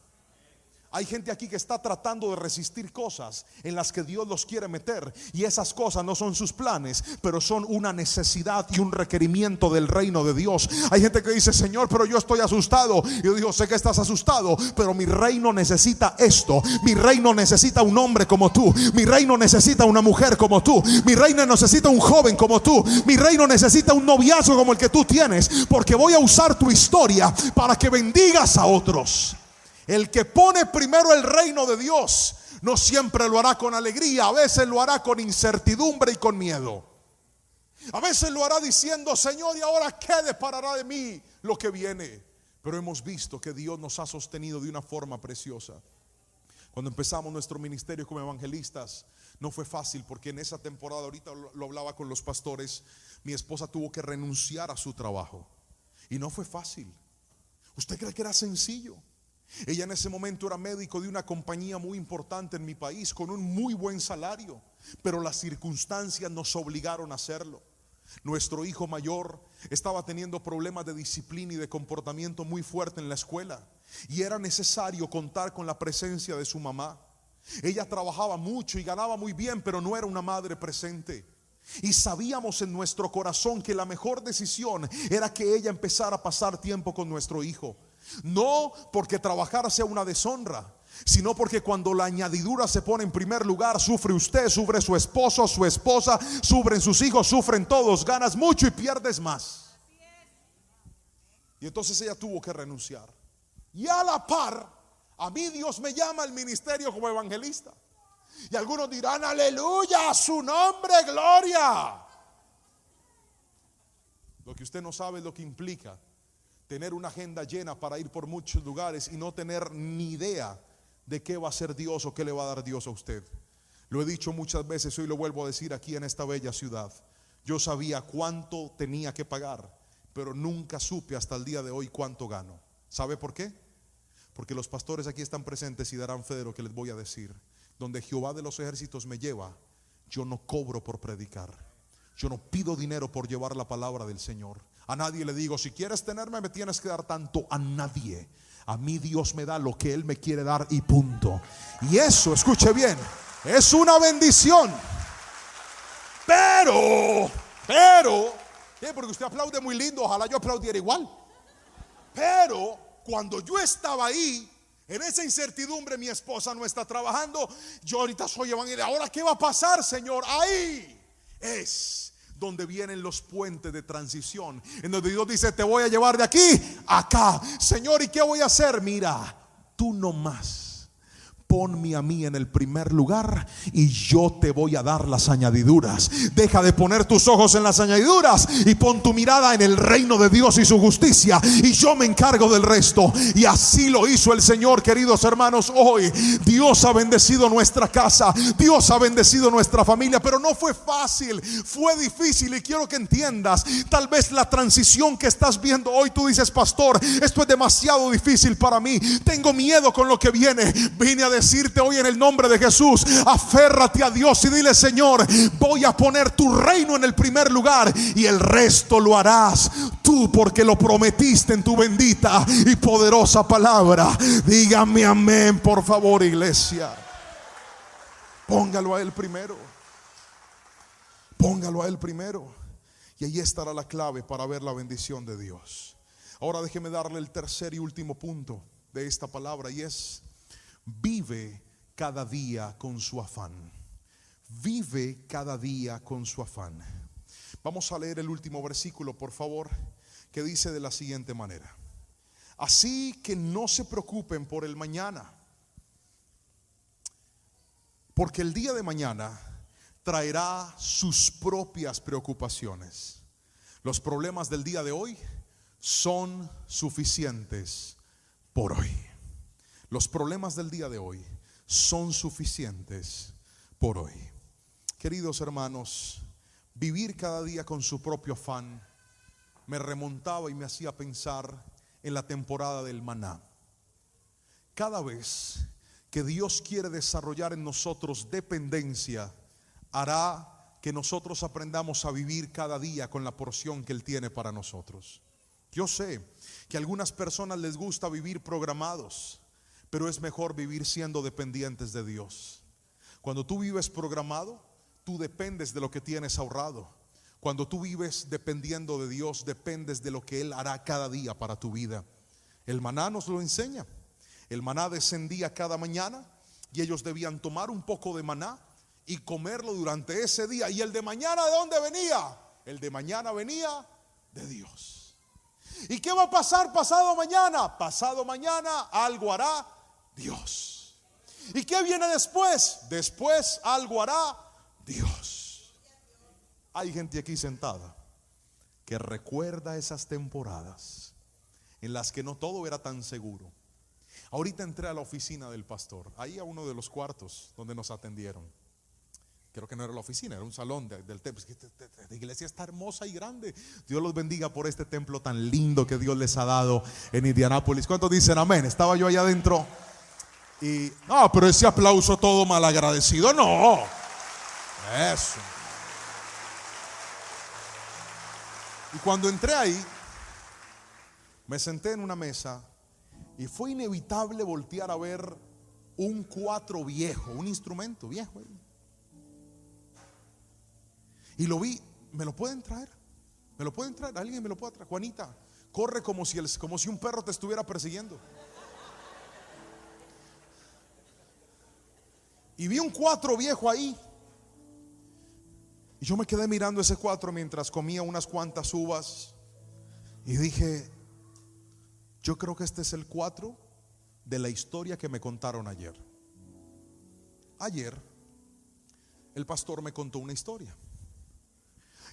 Hay gente aquí que está tratando de resistir cosas en las que Dios los quiere meter, y esas cosas no son sus planes, pero son una necesidad y un requerimiento del reino de Dios. Hay gente que dice: Señor, pero yo estoy asustado. Y yo digo: sé que estás asustado, pero mi reino necesita esto. Mi reino necesita un hombre como tú. Mi reino necesita una mujer como tú. Mi reino necesita un joven como tú. Mi reino necesita un noviazgo como el que tú tienes, porque voy a usar tu historia para que bendigas a otros. El que pone primero el reino de Dios no siempre lo hará con alegría. A veces lo hará con incertidumbre y con miedo. A veces lo hará diciendo: Señor, ¿y ahora qué deparará de mí lo que viene? Pero hemos visto que Dios nos ha sostenido de una forma preciosa. Cuando empezamos nuestro ministerio como evangelistas, no fue fácil, porque en esa temporada, ahorita lo hablaba con los pastores, mi esposa tuvo que renunciar a su trabajo. Y no fue fácil. ¿Usted cree que era sencillo? Ella en ese momento era médico de una compañía muy importante en mi país, con un muy buen salario, pero las circunstancias nos obligaron a hacerlo. Nuestro hijo mayor estaba teniendo problemas de disciplina y de comportamiento muy fuerte en la escuela, y era necesario contar con la presencia de su mamá. Ella trabajaba mucho y ganaba muy bien, pero no era una madre presente. Y sabíamos en nuestro corazón que la mejor decisión era que ella empezara a pasar tiempo con nuestro hijo. No porque trabajar sea una deshonra, sino porque cuando la añadidura se pone en primer lugar, sufre usted, sufre su esposo, su esposa, sufren sus hijos, sufren todos. Ganas mucho y pierdes más. Y entonces ella tuvo que renunciar. Y a la par, a mí Dios me llama al ministerio como evangelista. Y algunos dirán: aleluya, a su nombre, gloria. Lo que usted no sabe es lo que implica tener una agenda llena para ir por muchos lugares y no tener ni idea de qué va a hacer Dios o qué le va a dar Dios a usted. Lo he dicho muchas veces, hoy lo vuelvo a decir aquí en esta bella ciudad. Yo sabía cuánto tenía que pagar, pero nunca supe hasta el día de hoy cuánto gano. ¿Sabe por qué? Porque los pastores aquí están presentes y darán fe de lo que les voy a decir. Donde Jehová de los ejércitos me lleva, yo no cobro por predicar. Yo no pido dinero por llevar la palabra del Señor. A nadie le digo: si quieres tenerme me tienes que dar tanto. A nadie. A mí Dios me da lo que Él me quiere dar y punto. Y eso, escuche bien, Es una bendición. Pero, porque usted aplaude muy lindo, ojalá yo aplaudiera igual. Pero cuando yo estaba ahí, en esa incertidumbre, mi esposa no está trabajando, yo ahorita soy evangelista. Ahora, ¿qué va a pasar, Señor? Ahí es donde vienen los puentes de transición, en donde Dios dice: te voy a llevar de aquí a acá. Señor, ¿y qué voy a hacer? Mira, tú nomás ponme a mí en el primer lugar y yo te voy a dar las añadiduras. Deja de poner tus ojos en las añadiduras y pon tu mirada en el reino de Dios y su justicia, y yo me encargo del resto. Y así lo hizo el Señor, queridos hermanos. Hoy Dios ha bendecido nuestra casa, Dios ha bendecido nuestra familia, pero no fue fácil, fue difícil. Y quiero que entiendas, tal vez la transición que estás viendo hoy, tú dices: pastor, esto es demasiado difícil para mí, tengo miedo con lo que viene. Vine a decirte hoy en el nombre de Jesús: aférrate a Dios y dile: Señor, voy a poner tu reino en el primer lugar, y el resto lo harás tú, porque lo prometiste en tu bendita y poderosa palabra. Dígame amén, por favor, iglesia. Póngalo a Él primero. Póngalo a Él primero, y ahí estará la clave para ver la bendición de Dios. Ahora déjeme darle el tercer y último punto de esta palabra, y es: vive cada día con su afán. Vive cada día con su afán. Vamos a leer el último versículo, por favor, que dice de la siguiente manera: así que no se preocupen por el mañana, porque el día de mañana traerá sus propias preocupaciones. Los problemas del día de hoy son suficientes por hoy. Los problemas del día de hoy son suficientes por hoy. Queridos hermanos, vivir cada día con su propio afán me remontaba y me hacía pensar en la temporada del maná. Cada vez que Dios quiere desarrollar en nosotros dependencia, hará que nosotros aprendamos a vivir cada día con la porción que Él tiene para nosotros. Yo sé que a algunas personas les gusta vivir programados, pero es mejor vivir siendo dependientes de Dios. Cuando tú vives programado, tú dependes de lo que tienes ahorrado. Cuando tú vives dependiendo de Dios, dependes de lo que Él hará cada día para tu vida. El maná nos lo enseña. El maná descendía cada mañana y ellos debían tomar un poco de maná y comerlo durante ese día. ¿Y el de mañana de dónde venía? El de mañana venía de Dios. ¿Y qué va a pasar pasado mañana? Pasado mañana algo hará Dios. ¿Y qué viene después? Después algo hará Dios. Hay gente aquí sentada que recuerda esas temporadas en las que no todo era tan seguro. Ahorita entré a la oficina del pastor, ahí a uno de los cuartos donde nos atendieron. Creo que no era la oficina, era un salón del templo. La iglesia está hermosa y grande. Dios los bendiga por este templo tan lindo que Dios les ha dado en Indianápolis. ¿Cuántos dicen amén? Estaba yo allá adentro y no, pero ese aplauso todo malagradecido, no. Eso. Y cuando entré ahí, me senté en una mesa y fue inevitable voltear a ver un cuatro viejo, un instrumento viejo ahí. Y lo vi. ¿Me lo pueden traer? ¿Me lo pueden traer? ¿Alguien me lo puede traer? Juanita, corre como si un perro te estuviera persiguiendo. Y vi un cuatro viejo ahí. Y yo me quedé mirando ese cuatro mientras comía unas cuantas uvas. Y dije: yo creo que este es el cuatro de la historia que me contaron ayer. Ayer el pastor me contó una historia.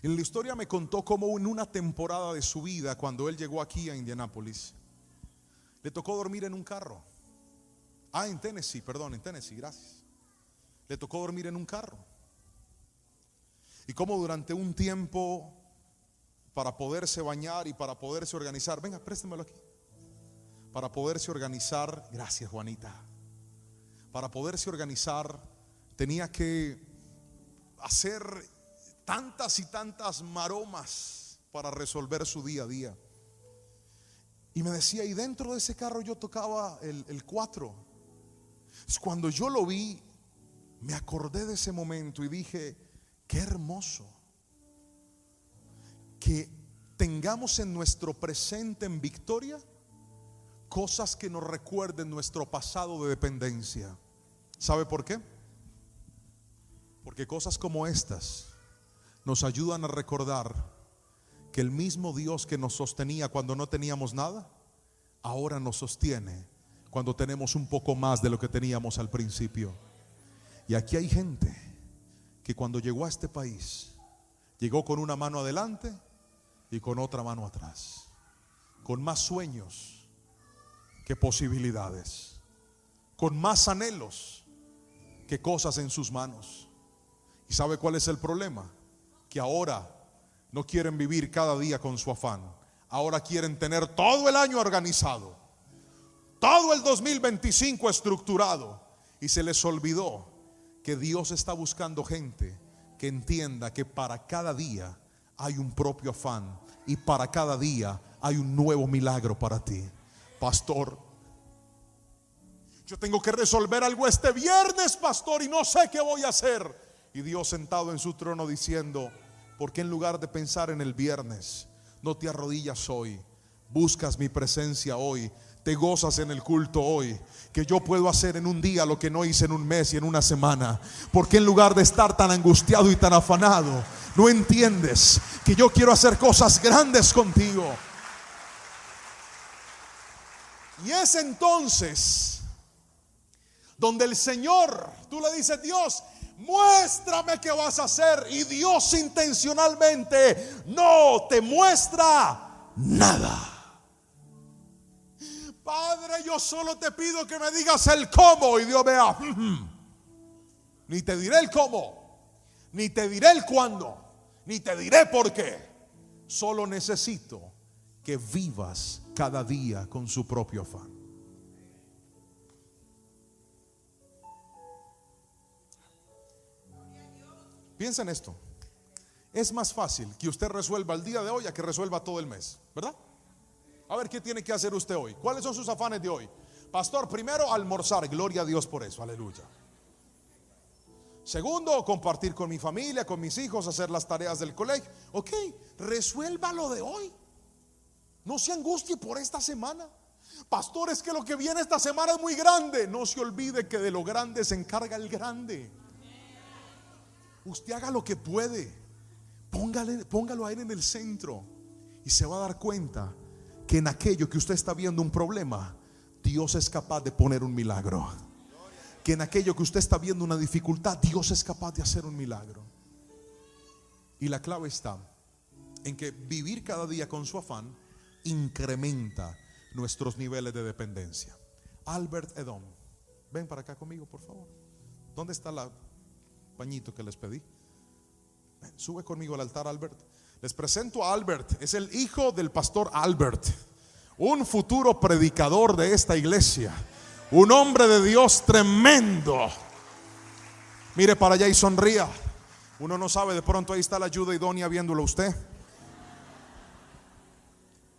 En la historia me contó cómo en una temporada de su vida, cuando él llegó aquí a Indianápolis, le tocó dormir en un carro. En Tennessee, gracias. Le tocó dormir en un carro. Y cómo durante un tiempo, para poderse bañar y para poderse organizar, venga, préstemelo aquí. Para poderse organizar, gracias Juanita. Para poderse organizar, tenía que hacer tantas y tantas maromas para resolver su día a día. Y me decía, y dentro de ese carro yo tocaba el cuatro. Cuando yo lo vi, me acordé de ese momento y dije, qué hermoso que tengamos en nuestro presente en victoria cosas que nos recuerden nuestro pasado de dependencia. ¿Sabe por qué? Porque cosas como estas nos ayudan a recordar que el mismo Dios que nos sostenía cuando no teníamos nada, ahora nos sostiene cuando tenemos un poco más de lo que teníamos al principio. Y aquí hay gente que cuando llegó a este país, llegó con una mano adelante y con otra mano atrás, con más sueños que posibilidades, con más anhelos que cosas en sus manos. ¿Y sabe cuál es el problema? Que ahora no quieren vivir cada día con su afán. Ahora quieren tener todo el año organizado, todo el 2025 estructurado, y se les olvidó que Dios está buscando gente que entienda que para cada día hay un propio afán y para cada día hay un nuevo milagro para ti. Pastor, yo tengo que resolver algo este viernes, pastor, y no sé qué voy a hacer. Y Dios sentado en su trono diciendo, ¿por qué en lugar de pensar en el viernes no te arrodillas hoy? Buscas mi presencia hoy, te gozas en el culto hoy, que yo puedo hacer en un día lo que no hice en un mes y en una semana. ¿Por qué en lugar de estar tan angustiado y tan afanado, no entiendes que yo quiero hacer cosas grandes contigo? Y es entonces donde el Señor, tú le dices, Dios, muéstrame qué vas a hacer. Y Dios intencionalmente no te muestra nada. Padre, yo solo te pido que me digas el cómo. Y Dios vea, ni te diré el cómo, ni te diré el cuándo, ni te diré por qué. Solo necesito que vivas cada día con su propio afán. Piensa en esto. Es más fácil que usted resuelva el día de hoy a que resuelva todo el mes, ¿verdad? A ver, ¿qué tiene que hacer usted hoy? ¿Cuáles son sus afanes de hoy? Pastor, primero, almorzar. Gloria a Dios por eso, aleluya. Segundo, compartir con mi familia, con mis hijos, hacer las tareas del colegio. Ok, resuelva lo de hoy. No se angustie por esta semana. Pastor, es que lo que viene esta semana es muy grande. No se olvide que de lo grande se encarga el grande. Usted haga lo que puede. Póngalo a él en el centro. Y se va a dar cuenta que en aquello que usted está viendo un problema, Dios es capaz de poner un milagro. Que en aquello que usted está viendo una dificultad, Dios es capaz de hacer un milagro. Y la clave está en que vivir cada día con su afán incrementa nuestros niveles de dependencia. Albert Edom, ven para acá conmigo, por favor. ¿Dónde está la pañito que les pedí? Ven, sube conmigo al altar, Albert. Les presento a Albert. Es el hijo del pastor Albert, un futuro predicador de esta iglesia, un hombre de Dios tremendo. Mire para allá y sonría. Uno no sabe, de pronto ahí está la ayuda idónea viéndolo a usted.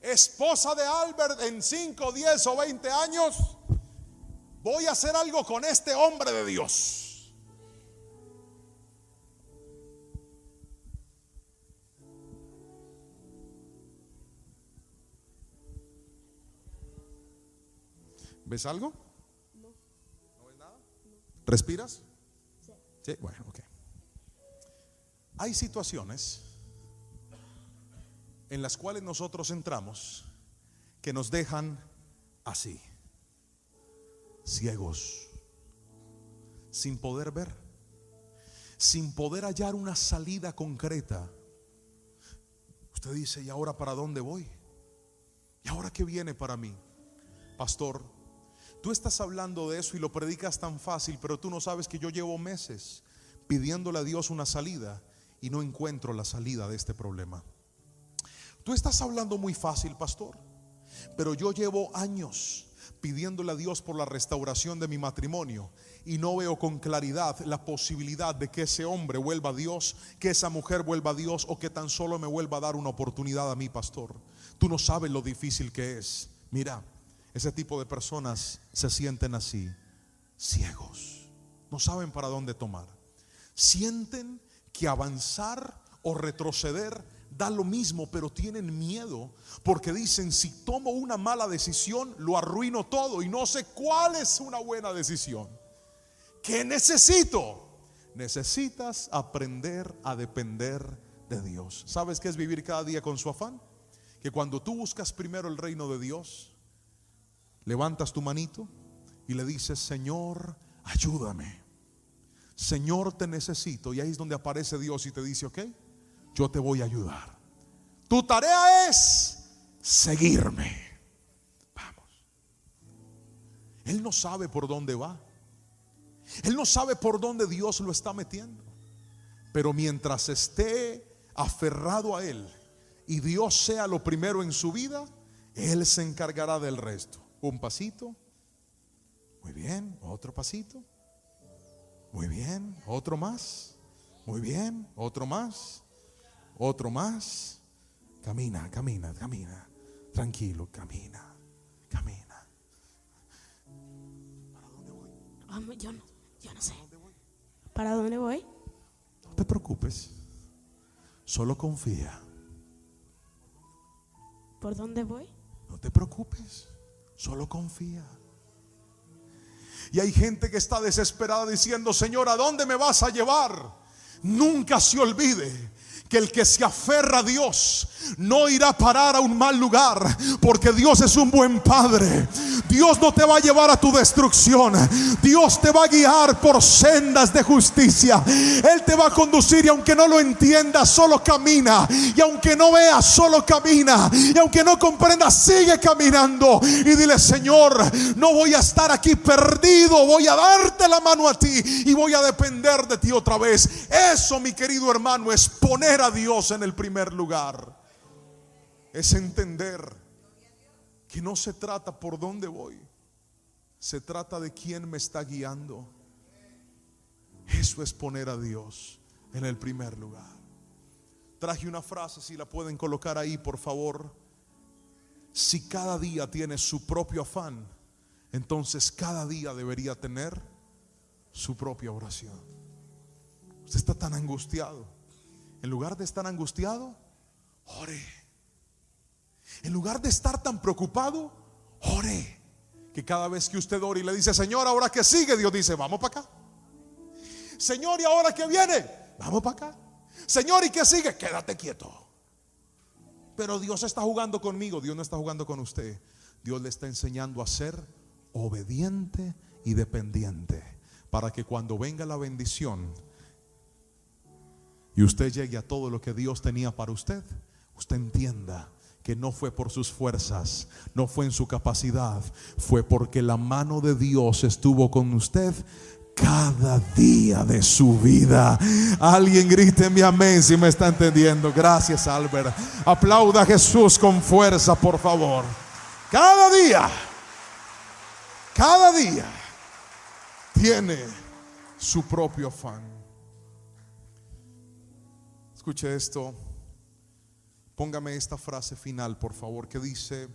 Esposa de Albert, en 5, 10 o 20 años voy a hacer algo con este hombre de Dios. ¿Ves algo? No. ¿No ves nada? No. ¿Respiras? Sí. Sí, bueno, ok. Hay situaciones en las cuales nosotros entramos que nos dejan así, ciegos, sin poder ver, sin poder hallar una salida concreta. Usted dice, ¿y ahora para dónde voy? ¿Y ahora qué viene para mí? Pastor, tú estás hablando de eso y lo predicas tan fácil, pero tú no sabes que yo llevo meses pidiéndole a Dios una salida y no encuentro la salida de este problema. Tú estás hablando muy fácil, pastor, pero yo llevo años pidiéndole a Dios por la restauración de mi matrimonio y no veo con claridad la posibilidad de que ese hombre vuelva a Dios, que esa mujer vuelva a Dios, o que tan solo me vuelva a dar una oportunidad a mí, pastor. Tú no sabes lo difícil que es. Mira, ese tipo de personas se sienten así, ciegos. no saben para dónde tomar. Sienten que avanzar o retroceder da lo mismo, pero tienen miedo porque dicen: si tomo una mala decisión, lo arruino todo y no sé cuál es una buena decisión. ¿Qué necesito? Necesitas aprender a depender de Dios. ¿Sabes qué es vivir cada día con su afán? Que cuando tú buscas primero el reino de Dios, levantas tu manito y le dices: Señor, ayúdame. Señor, te necesito. Y ahí es donde aparece Dios y te dice: ok, yo te voy a ayudar. Tu tarea es seguirme. Vamos. Él no sabe por dónde va. Él no sabe por dónde Dios lo está metiendo. Pero mientras esté aferrado a Él y Dios sea lo primero en su vida, Él se encargará del resto. Un pasito. Muy bien. Otro pasito. Muy bien. Otro más. Muy bien. Otro más. Otro más. Camina, camina, camina. Tranquilo, camina, camina. ¿Para dónde voy? Yo no sé. ¿Para dónde voy? No te preocupes. Solo confía. ¿Por dónde voy? No te preocupes. Solo confía. Y hay gente que está desesperada diciendo: Señor, ¿a dónde me vas a llevar? Nunca se olvide que el que se aferra a Dios no irá a parar a un mal lugar, porque Dios es un buen padre. Dios no te va a llevar a tu destrucción. Dios te va a guiar por sendas de justicia. Él te va a conducir, y aunque no lo entiendas, solo camina. Y aunque no veas, solo camina. Y aunque no comprendas, sigue caminando. Y dile: Señor, no voy a estar aquí perdido. Voy a darte la mano a ti y voy a depender de ti otra vez. Eso, mi querido hermano, es poner a Dios en el primer lugar. Es entender que no se trata por dónde voy, se trata de quién me está guiando. Eso es poner a Dios en el primer lugar. Traje una frase, si la pueden colocar ahí, por favor. Si cada día tiene su propio afán, entonces cada día debería tener su propia oración. Usted está tan angustiado. En lugar de estar angustiado, ore. En lugar de estar tan preocupado, ore. Que cada vez que usted ore y le dice: Señor, ¿ahora qué sigue? Dios dice: vamos para acá. Señor, ¿y ahora qué viene? Vamos para acá. Señor, ¿y qué sigue? Quédate quieto. Pero Dios está jugando conmigo. Dios no está jugando con usted. Dios le está enseñando a ser obediente y dependiente, para que cuando venga la bendición y usted llegue a todo lo que Dios tenía para usted, usted entienda que no fue por sus fuerzas, no fue en su capacidad, fue porque la mano de Dios estuvo con usted cada día de su vida. Alguien gríteme amén si me está entendiendo. Gracias, Albert. Aplauda a Jesús con fuerza, por favor. Cada día tiene su propio afán. Escuche esto. Póngame esta frase final, por favor, que dice: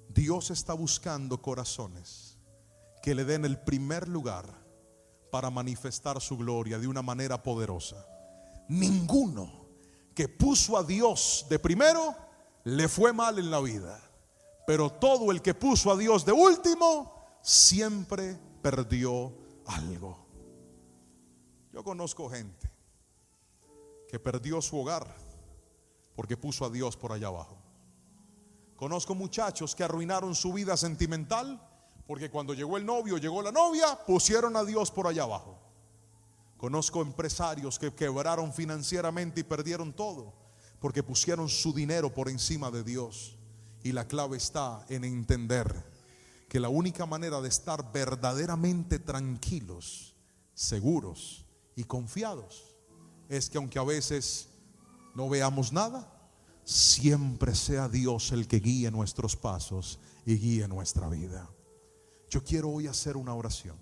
Dios está buscando corazones que le den el primer lugar para manifestar su gloria de una manera poderosa. Ninguno que puso a Dios de primero le fue mal en la vida, pero todo el que puso a Dios de último siempre perdió algo. Yo conozco gente que perdió su hogar porque puso a Dios por allá abajo. Conozco muchachos que arruinaron su vida sentimental porque cuando llegó el novio, llegó la novia, pusieron a Dios por allá abajo. Conozco empresarios que quebraron financieramente y perdieron todo porque pusieron su dinero por encima de Dios. Y la clave está en entender que la única manera de estar verdaderamente tranquilos, seguros y confiados es que aunque a veces no veamos nada, siempre sea Dios el que guíe nuestros pasos y guíe nuestra vida. Yo quiero hoy hacer una oración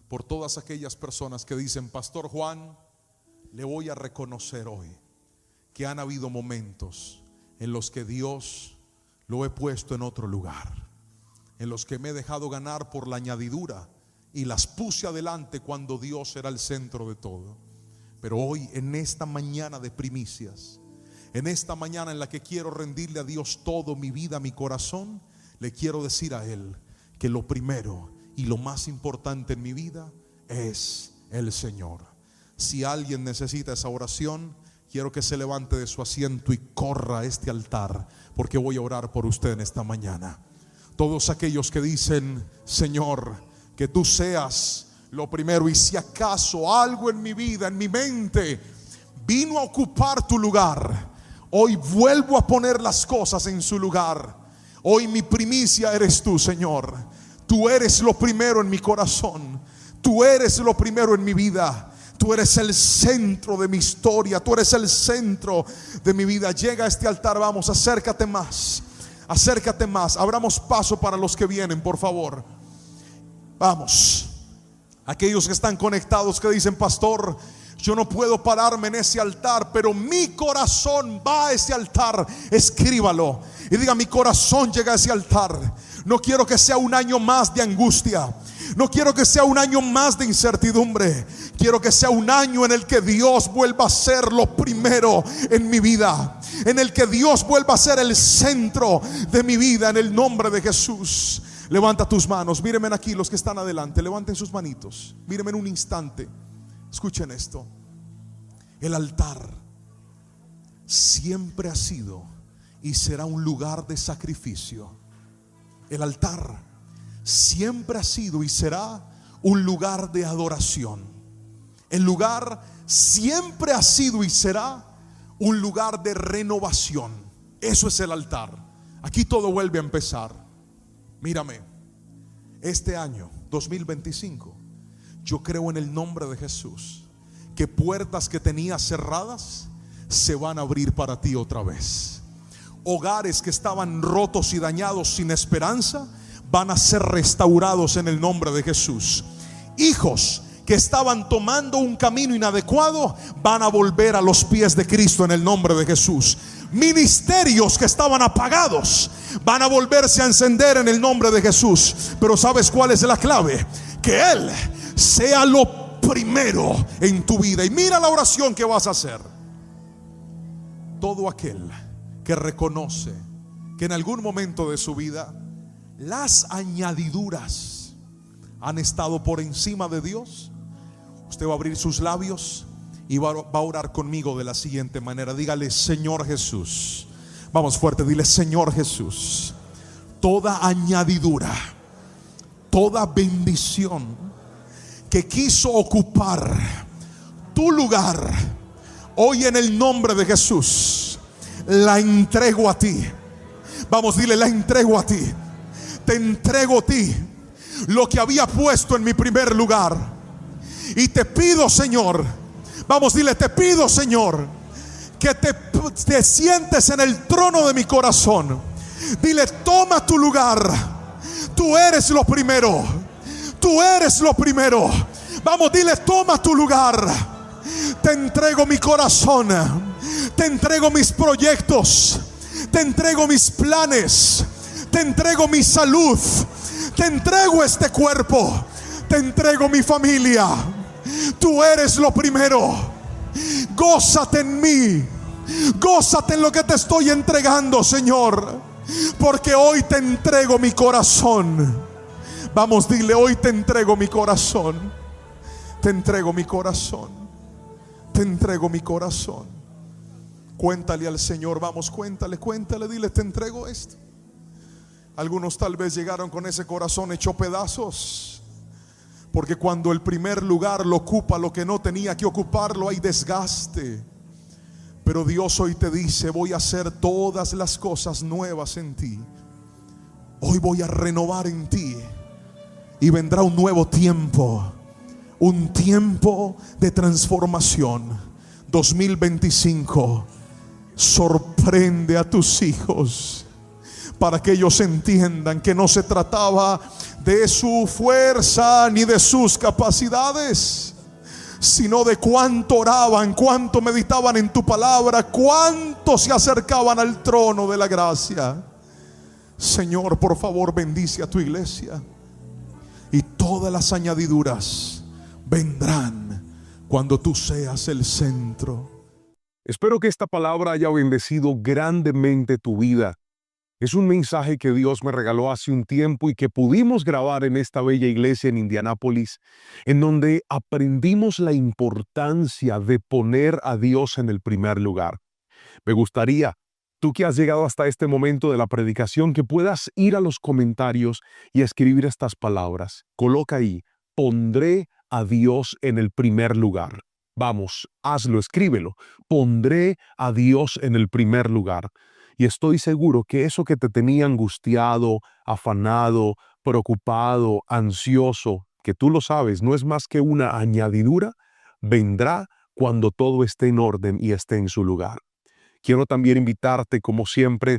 por todas aquellas personas que dicen: Pastor Juan, le voy a reconocer hoy que han habido momentos en los que Dios lo he puesto en otro lugar, en los que me he dejado ganar por la añadidura y las puse adelante cuando Dios era el centro de todo. Pero hoy, en esta mañana de primicias, en esta mañana en la que quiero rendirle a Dios todo, mi vida, mi corazón, le quiero decir a Él que lo primero y lo más importante en mi vida es el Señor. Si alguien necesita esa oración, quiero que se levante de su asiento y corra a este altar, porque voy a orar por usted en esta mañana. Todos aquellos que dicen: Señor, que tú seas lo primero, y si acaso algo en mi vida, en mi mente, vino a ocupar tu lugar, hoy vuelvo a poner las cosas en su lugar. Hoy mi primicia eres tú, Señor. Tú eres lo primero en mi corazón. Tú eres lo primero en mi vida. Tú eres el centro de mi historia. Tú eres el centro de mi vida. Llega a este altar, vamos, acércate más. Acércate más. Abramos paso para los que vienen, por favor. Vamos. Aquellos que están conectados, que dicen: pastor, yo no puedo pararme en ese altar, pero mi corazón va a ese altar. Escríbalo y diga: mi corazón llega a ese altar. No quiero que sea un año más de angustia. No quiero que sea un año más de incertidumbre. Quiero que sea un año en el que Dios vuelva a ser lo primero en mi vida, en el que Dios vuelva a ser el centro de mi vida, en el nombre de Jesús. Levanta tus manos. Mírenme aquí, los que están adelante, levanten sus manitos. Mírenme en un instante. Escuchen esto. El altar siempre ha sido y será un lugar de sacrificio. El altar siempre ha sido y será un lugar de adoración. El lugar siempre ha sido y será un lugar de renovación. Eso es el altar. Aquí todo vuelve a empezar. Mírame, este año 2025, yo creo en el nombre de Jesús que puertas que tenías cerradas se van a abrir para ti otra vez. Hogares que estaban rotos y dañados sin esperanza van a ser restaurados en el nombre de Jesús. Hijos que estaban tomando un camino inadecuado van a volver a los pies de Cristo en el nombre de Jesús. Ministerios que estaban apagados van a volverse a encender en el nombre de Jesús. Pero ¿sabes cuál es la clave? Que Él sea lo primero en tu vida. Y mira la oración que vas a hacer. Todo aquel que reconoce que en algún momento de su vida las añadiduras han estado por encima de Dios, usted va a abrir sus labios y va a orar conmigo de la siguiente manera. Dígale: Señor Jesús. Vamos fuerte, dile: Señor Jesús, toda añadidura, toda bendición que quiso ocupar tu lugar, hoy en el nombre de Jesús la entrego a ti. Vamos, dile: la entrego a ti. Te entrego a ti lo que había puesto en mi primer lugar. Y te pido, Señor, vamos, dile: te pido, Señor, que te sientes en el trono de mi corazón. Dile: toma tu lugar. Tú eres lo primero. Tú eres lo primero. Vamos, dile: toma tu lugar. Te entrego mi corazón. Te entrego mis proyectos. Te entrego mis planes. Te entrego mi salud. Te entrego este cuerpo. Te entrego mi familia. Tú eres lo primero. Gózate en mí. Gózate en lo que te estoy entregando, Señor, porque hoy te entrego mi corazón. Vamos, dile: hoy te entrego mi corazón. Te entrego mi corazón. Te entrego mi corazón. Cuéntale al Señor, vamos, cuéntale, dile: te entrego esto. Algunos tal vez llegaron con ese corazón hecho pedazos, porque cuando el primer lugar lo ocupa lo que no tenía que ocuparlo, hay desgaste. Pero Dios hoy te dice: voy a hacer todas las cosas nuevas en ti. Hoy voy a renovar en ti. Y vendrá un nuevo tiempo. Un tiempo de transformación. 2025. Sorprende a tus hijos, para que ellos entiendan que no se trataba de su fuerza ni de sus capacidades, sino de cuánto oraban, cuánto meditaban en tu palabra, cuánto se acercaban al trono de la gracia. Señor, por favor, bendice a tu iglesia y todas las añadiduras vendrán cuando tú seas el centro. Espero que esta palabra haya bendecido grandemente tu vida. Es un mensaje que Dios me regaló hace un tiempo y que pudimos grabar en esta bella iglesia en Indianápolis, en donde aprendimos la importancia de poner a Dios en el primer lugar. Me gustaría, tú que has llegado hasta este momento de la predicación, que puedas ir a los comentarios y escribir estas palabras. Coloca ahí: pondré a Dios en el primer lugar. Vamos, hazlo, escríbelo. Pondré a Dios en el primer lugar. Y estoy seguro que eso que te tenía angustiado, afanado, preocupado, ansioso, que tú lo sabes, no es más que una añadidura, vendrá cuando todo esté en orden y esté en su lugar. Quiero también invitarte, como siempre,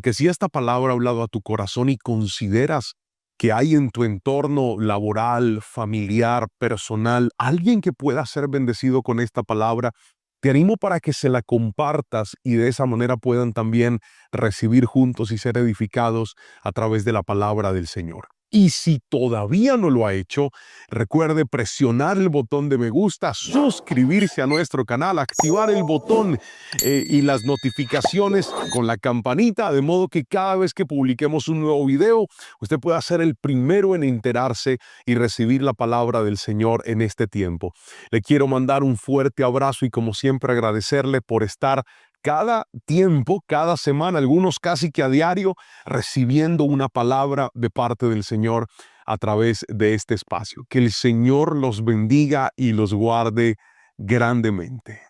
que si esta palabra ha hablado a tu corazón y consideras que hay en tu entorno laboral, familiar, personal, alguien que pueda ser bendecido con esta palabra, te animo para que se la compartas y de esa manera puedan también recibir juntos y ser edificados a través de la palabra del Señor. Y si todavía no lo ha hecho, recuerde presionar el botón de me gusta, suscribirse a nuestro canal, activar el botón y las notificaciones con la campanita, de modo que cada vez que publiquemos un nuevo video, usted pueda ser el primero en enterarse y recibir la palabra del Señor en este tiempo. Le quiero mandar un fuerte abrazo y, como siempre, agradecerle por estar cada tiempo, cada semana, algunos casi que a diario, recibiendo una palabra de parte del Señor a través de este espacio. Que el Señor los bendiga y los guarde grandemente.